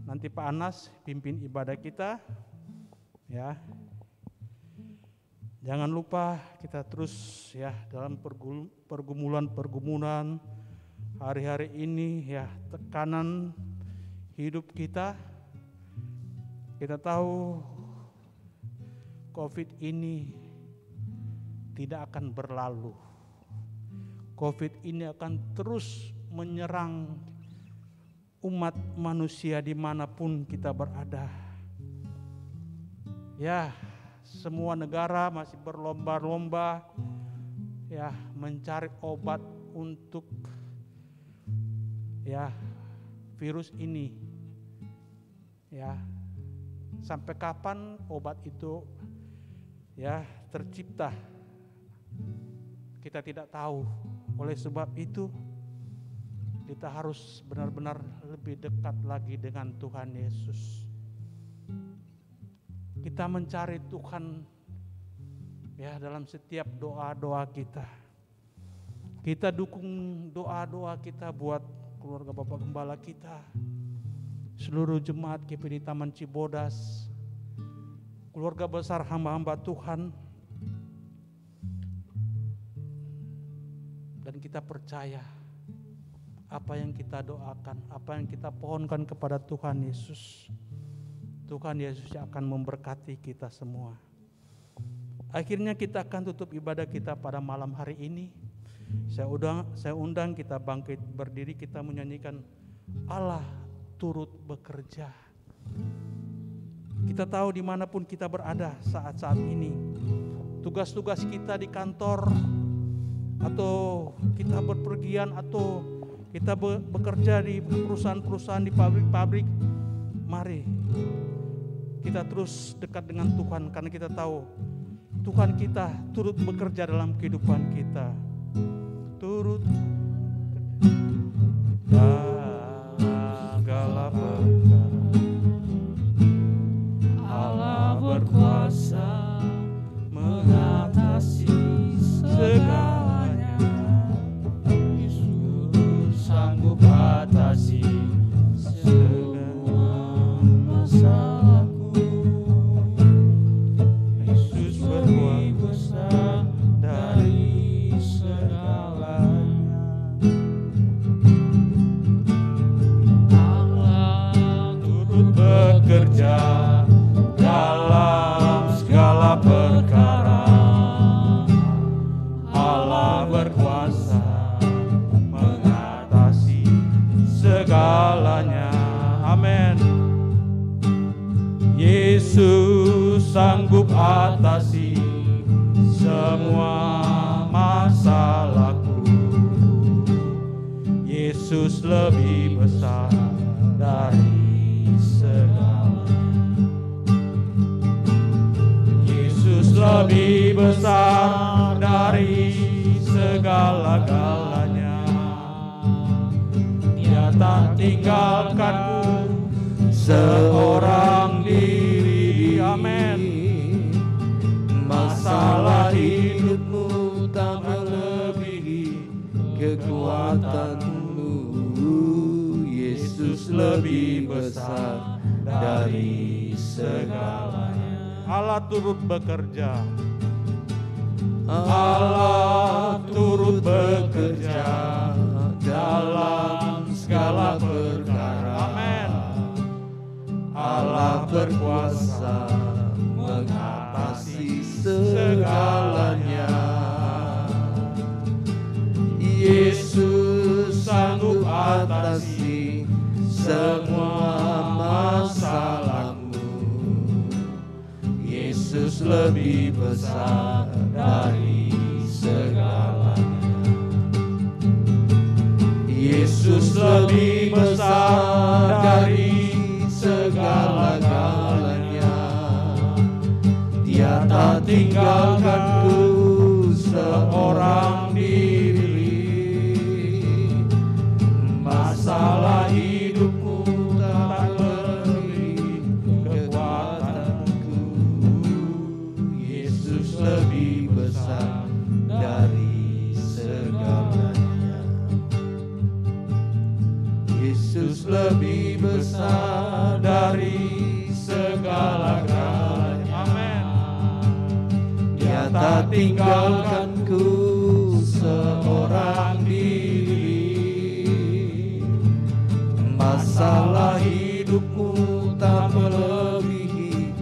nanti Pak Anas pimpin ibadah kita, ya. Jangan lupa kita terus ya dalam pergumulan hari-hari ini ya, tekanan hidup kita. Kita tahu COVID ini tidak akan berlalu. COVID ini akan terus menyerang umat manusia dimanapun kita berada. Ya, semua negara masih berlomba-lomba ya mencari obat untuk ya virus ini. Ya, sampai kapan obat itu ya tercipta? Kita tidak tahu. Oleh sebab itu kita harus benar-benar lebih dekat lagi dengan Tuhan Yesus. Kita mencari Tuhan ya dalam setiap doa-doa kita. Kita dukung doa-doa kita buat keluarga Bapak Gembala kita, seluruh jemaat GPD Taman Cibodas, keluarga besar hamba-hamba Tuhan. Dan kita percaya apa yang kita doakan, apa yang kita pohonkan kepada Tuhan Yesus, Tuhan Yesus yang akan memberkati kita semua. Akhirnya kita akan tutup ibadah kita pada malam hari ini. Saya undang kita bangkit berdiri, kita menyanyikan Allah turut bekerja. Kita tahu dimanapun kita berada saat-saat ini, tugas-tugas kita di kantor, atau kita berpergian, atau kita bekerja di perusahaan-perusahaan, di pabrik-pabrik, mari kita terus dekat dengan Tuhan, karena kita tahu Tuhan kita turut bekerja dalam kehidupan kita. Turut segala perkara Allah berkuasa mengatasi segalanya. Yesus sanggup atasi semua masalahku. Yesus berkuasa dari segalanya. Allah turut bekerja dalam segala perkara. Allah berkuasa mengatasi segalanya. Amin. Yesus sanggup atasi semua masalahku. Yesus lebih besar dari segalanya. Yesus lebih besar dari segala-galanya. Dia tak tinggalkanku seorang diri. Amin. Masalah hidupmu tak melebihi kekuatanmu. Yesus lebih besar dari segalanya. Allah turut bekerja. Allah turut bekerja dalam segala perkara. Amin. Allah berkuasa mengatasi segalanya. Yesus sanggup atasi semua masalahmu. Yesus lebih besar dari segalanya. Yesus lebih besar dari segala-galanya. Dia tak tinggalkanku seorang diri. Masalah hidupku tak melebihi kekuatanku. Yesus lebih besar dari segalanya. Yesus lebih besar dari segala-galanya. Amin. Dia tak tinggalkanku seorang diri. Masalah hidupku tak melebihi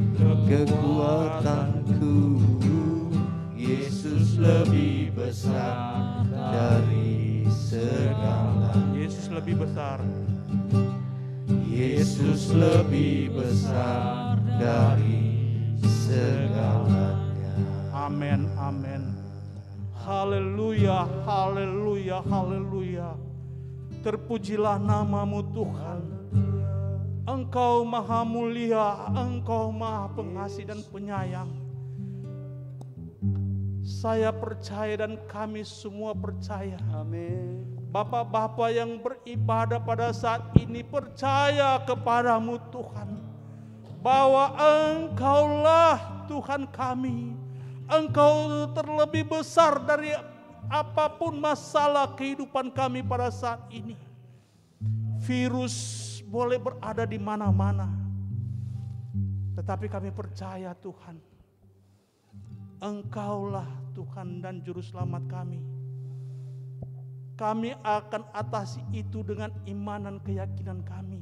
kekuatanku. Yesus lebih besar dari segalanya. Yesus lebih besar. Yesus lebih besar dari segalanya. Amin, amin. Haleluya, haleluya, haleluya. Terpujilah namamu Tuhan. Engkau maha mulia, Engkau maha pengasih dan penyayang. Saya percaya dan kami semua percaya. Amin. Bapak-bapak yang beribadah pada saat ini percaya kepadamu Tuhan. Bahwa Engkaulah Tuhan kami. Engkau terlebih besar dari apapun masalah kehidupan kami pada saat ini. Virus boleh berada di mana-mana. Tetapi kami percaya Tuhan. Engkaulah Tuhan dan Juru Selamat kami. Kami akan atasi itu dengan iman dan keyakinan kami.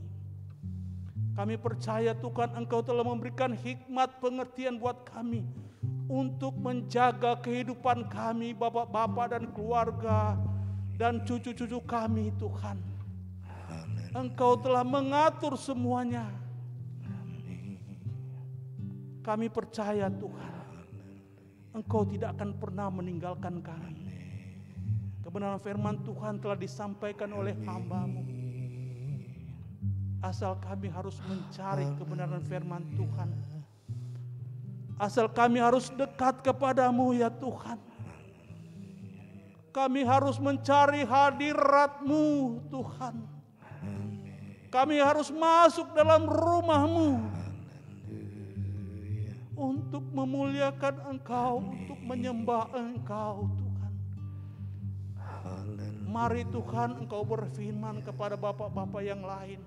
Kami percaya Tuhan Engkau telah memberikan hikmat pengertian buat kami untuk menjaga kehidupan kami, bapak-bapak dan keluarga dan cucu-cucu kami Tuhan. Engkau telah mengatur semuanya. Kami percaya Tuhan, Engkau tidak akan pernah meninggalkan kami. Kebenaran firman Tuhan telah disampaikan oleh hamba-Mu. Asal kami harus mencari kebenaran firman Tuhan. Asal kami harus dekat kepadamu ya Tuhan. Kami harus mencari hadirat-Mu Tuhan. Kami harus masuk dalam rumah-Mu untuk memuliakan Engkau, untuk menyembah Engkau Tuhan. Mari Tuhan Engkau berfirman kepada bapak-bapak yang lain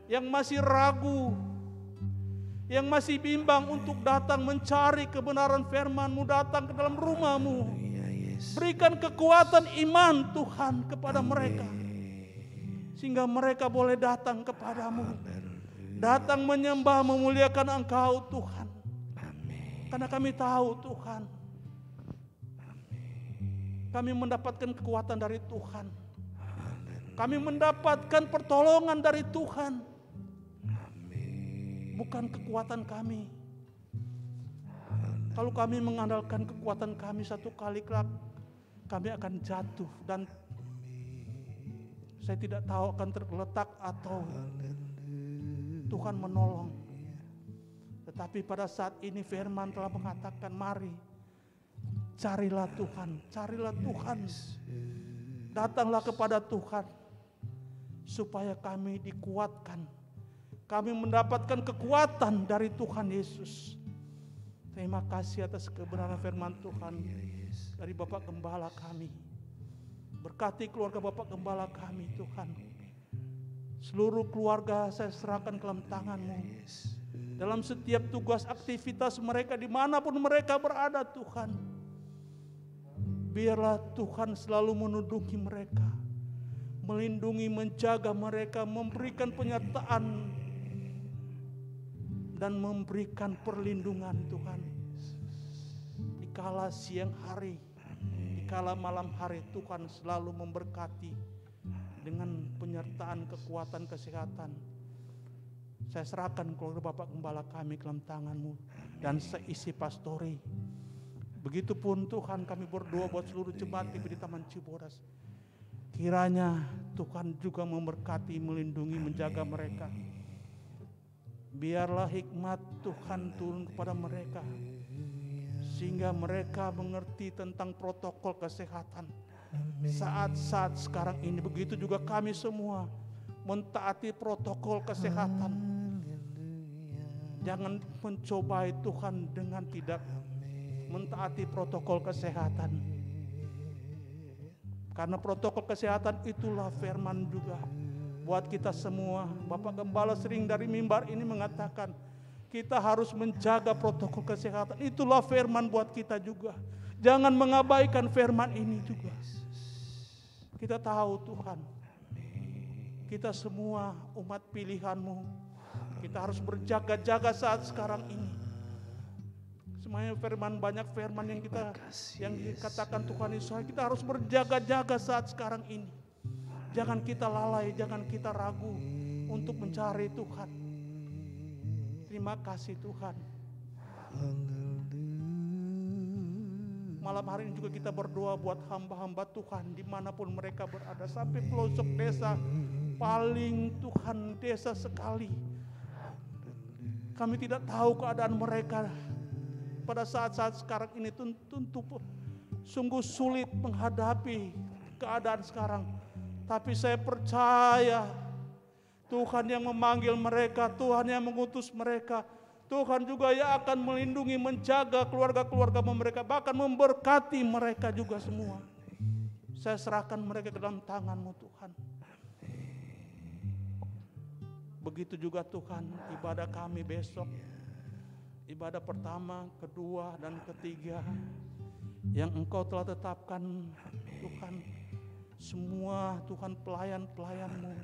yang masih ragu, yang masih bimbang untuk datang mencari kebenaran firman-Mu, datang ke dalam rumah-Mu. Berikan kekuatan iman Tuhan kepada mereka, sehingga mereka boleh datang kepadamu, datang menyembah, memuliakan Engkau Tuhan. Karena kami tahu Tuhan, kami mendapatkan kekuatan dari Tuhan, kami mendapatkan pertolongan dari Tuhan. Bukan kekuatan kami. Kalau kami mengandalkan kekuatan kami, satu kali kelak kami akan jatuh dan saya tidak tahu akan tergeletak atau Tuhan menolong. Tetapi pada saat ini firman telah mengatakan, mari carilah Tuhan, carilah Tuhan. Datanglah kepada Tuhan supaya kami dikuatkan. Kami mendapatkan kekuatan dari Tuhan Yesus. Terima kasih atas kebenaran firman Tuhan dari Bapak Gembala kami. Berkati keluarga Bapak Gembala kami Tuhan. Seluruh keluarga saya serahkan ke dalam tangan-Mu. Dalam setiap tugas aktivitas mereka dimanapun mereka berada Tuhan. Biarlah Tuhan selalu menundungi mereka. Melindungi, menjaga mereka, memberikan penyertaan dan memberikan perlindungan Tuhan. Dikala siang hari, dikala malam hari, Tuhan selalu memberkati dengan penyertaan, kekuatan, kesehatan. Saya serahkan keluarga Bapak Gembala kami ke dalam tangan-Mu dan seisi pastori. Begitupun Tuhan kami berdoa buat seluruh jemaat GPD Taman Cibodas. Kiranya Tuhan juga memberkati, melindungi, menjaga mereka. Biarlah hikmat Tuhan turun kepada mereka, sehingga mereka mengerti tentang protokol kesehatan saat-saat sekarang ini. Begitu juga kami semua mentaati protokol kesehatan. Jangan mencobai Tuhan dengan tidak mentaati protokol kesehatan. Karena protokol kesehatan itulah firman juga buat kita semua. Bapak Gembala sering dari mimbar ini mengatakan kita harus menjaga protokol kesehatan. Itulah firman buat kita juga. Jangan mengabaikan firman ini juga. Kita tahu Tuhan, kita semua umat pilihan-Mu. Kita harus berjaga-jaga saat sekarang ini. Semuanya firman, banyak firman yang dikatakan Tuhan Yesus. Kita harus berjaga-jaga saat sekarang ini. Jangan kita lalai, jangan kita ragu untuk mencari Tuhan. Terima kasih Tuhan. Malam hari ini juga kita berdoa buat hamba-hamba Tuhan dimanapun mereka berada. Sampai pelosok desa, paling Tuhan desa sekali. Kami tidak tahu keadaan mereka pada saat-saat sekarang ini. Tentu sungguh sulit menghadapi keadaan sekarang. Tapi saya percaya Tuhan yang memanggil mereka, Tuhan yang mengutus mereka, Tuhan juga yang akan melindungi, menjaga keluarga-keluarga mereka, bahkan memberkati mereka juga semua. Saya serahkan mereka ke dalam tangan-Mu Tuhan. Begitu juga Tuhan ibadah kami besok, ibadah pertama, kedua, dan ketiga yang Engkau telah tetapkan Tuhan. semua Tuhan pelayan-pelayan-Mu.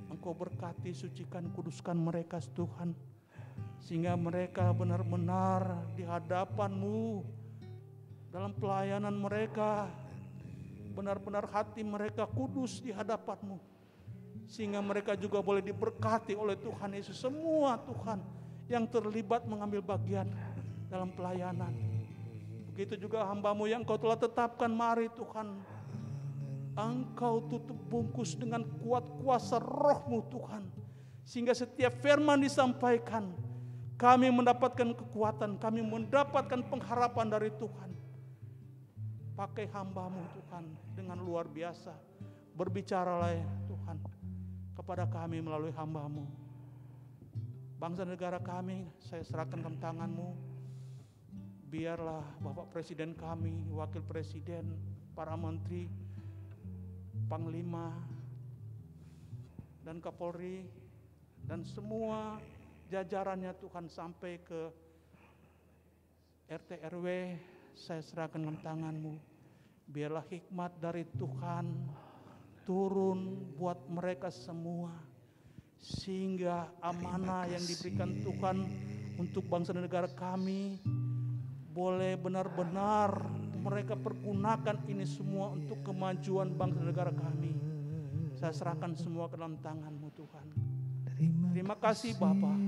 Engkau berkati, sucikan, kuduskan mereka Tuhan, sehingga mereka benar-benar di hadapan-Mu dalam pelayanan mereka, benar-benar hati mereka kudus di hadapan-Mu, sehingga mereka juga boleh diberkati oleh Tuhan Yesus. Semua Tuhan yang terlibat mengambil bagian dalam pelayanan. Begitu juga hamba-Mu yang Kau telah tetapkan, mari Tuhan Engkau tutup bungkus dengan kuat kuasa Roh-Mu Tuhan, sehingga setiap firman disampaikan kami mendapatkan kekuatan, kami mendapatkan pengharapan dari Tuhan. Pakai hamba-Mu Tuhan dengan luar biasa. Berbicaralah ya Tuhan kepada kami melalui hamba-Mu. Bangsa negara kami saya serahkan dalam tangan-Mu. Biarlah Bapak Presiden kami, Wakil Presiden, para Menteri, Panglima, dan Kapolri, dan semua jajarannya Tuhan sampai ke RT RW, saya serahkan dalam tangan-Mu. Biarlah hikmat dari Tuhan turun buat mereka semua, sehingga amanah yang diberikan Tuhan untuk bangsa dan negara kami boleh benar-benar mereka pergunakan ini semua untuk kemajuan bangsa dan negara kami. Saya serahkan semua ke dalam tangan-Mu Tuhan. Terima kasih Bapa.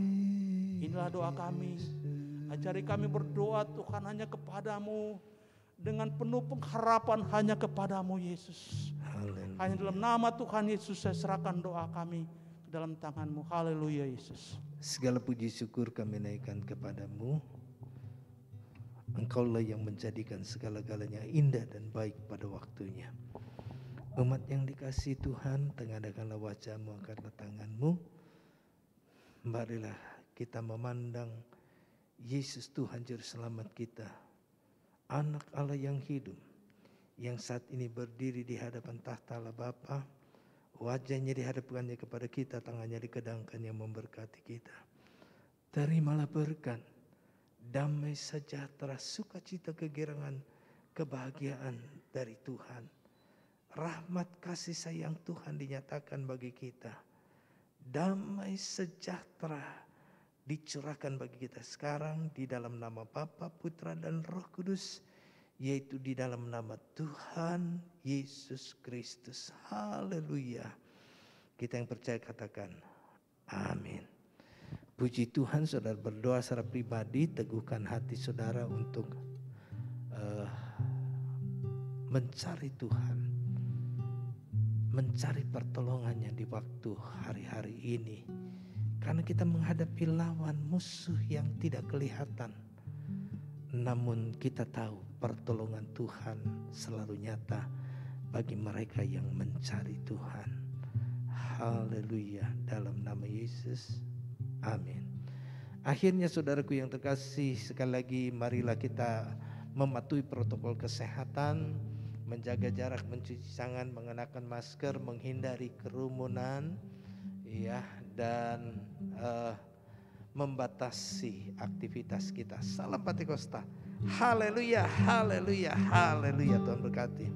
Inilah doa kami. Ajari kami berdoa Tuhan hanya kepadamu, dengan penuh pengharapan hanya kepadamu Yesus. Hanya dalam nama Tuhan Yesus saya serahkan doa kami ke dalam tangan-Mu. Haleluya Yesus. Segala puji syukur kami naikkan kepadamu. Engkaulah yang menjadikan segala-galanya indah dan baik pada waktunya. Umat yang dikasihi Tuhan, tengadakanlah wajah-Mu, angkatlah tangan-Mu. Marilah kita memandang Yesus Tuhan Juru Selamat kita, Anak Allah yang hidup, yang saat ini berdiri di hadapan tahta Allah Bapa. Wajahnya dihadapkannya kepada kita, tangannya dikedangkan yang memberkati kita. Terimalah berkat, damai sejahtera, sukacita, kegirangan, kebahagiaan dari Tuhan. Rahmat kasih sayang Tuhan dinyatakan bagi kita. Damai sejahtera dicurahkan bagi kita sekarang di dalam nama Bapa, Putra, dan Roh Kudus, yaitu di dalam nama Tuhan Yesus Kristus. Haleluya. Kita yang percaya katakan amin. Puji Tuhan, saudara berdoa secara pribadi, teguhkan hati saudara untuk mencari Tuhan, mencari pertolongannya di waktu hari-hari ini. Karena kita menghadapi lawan musuh yang tidak kelihatan, namun kita tahu pertolongan Tuhan selalu nyata bagi mereka yang mencari Tuhan. Haleluya, dalam nama Yesus. Amin. Akhirnya saudaraku yang terkasih, sekali lagi marilah kita mematuhi protokol kesehatan, menjaga jarak, mencuci tangan, mengenakan masker, menghindari kerumunan, ya, dan membatasi aktivitas kita. Salam Pentakosta. Haleluya, haleluya, haleluya. Tuhan berkati.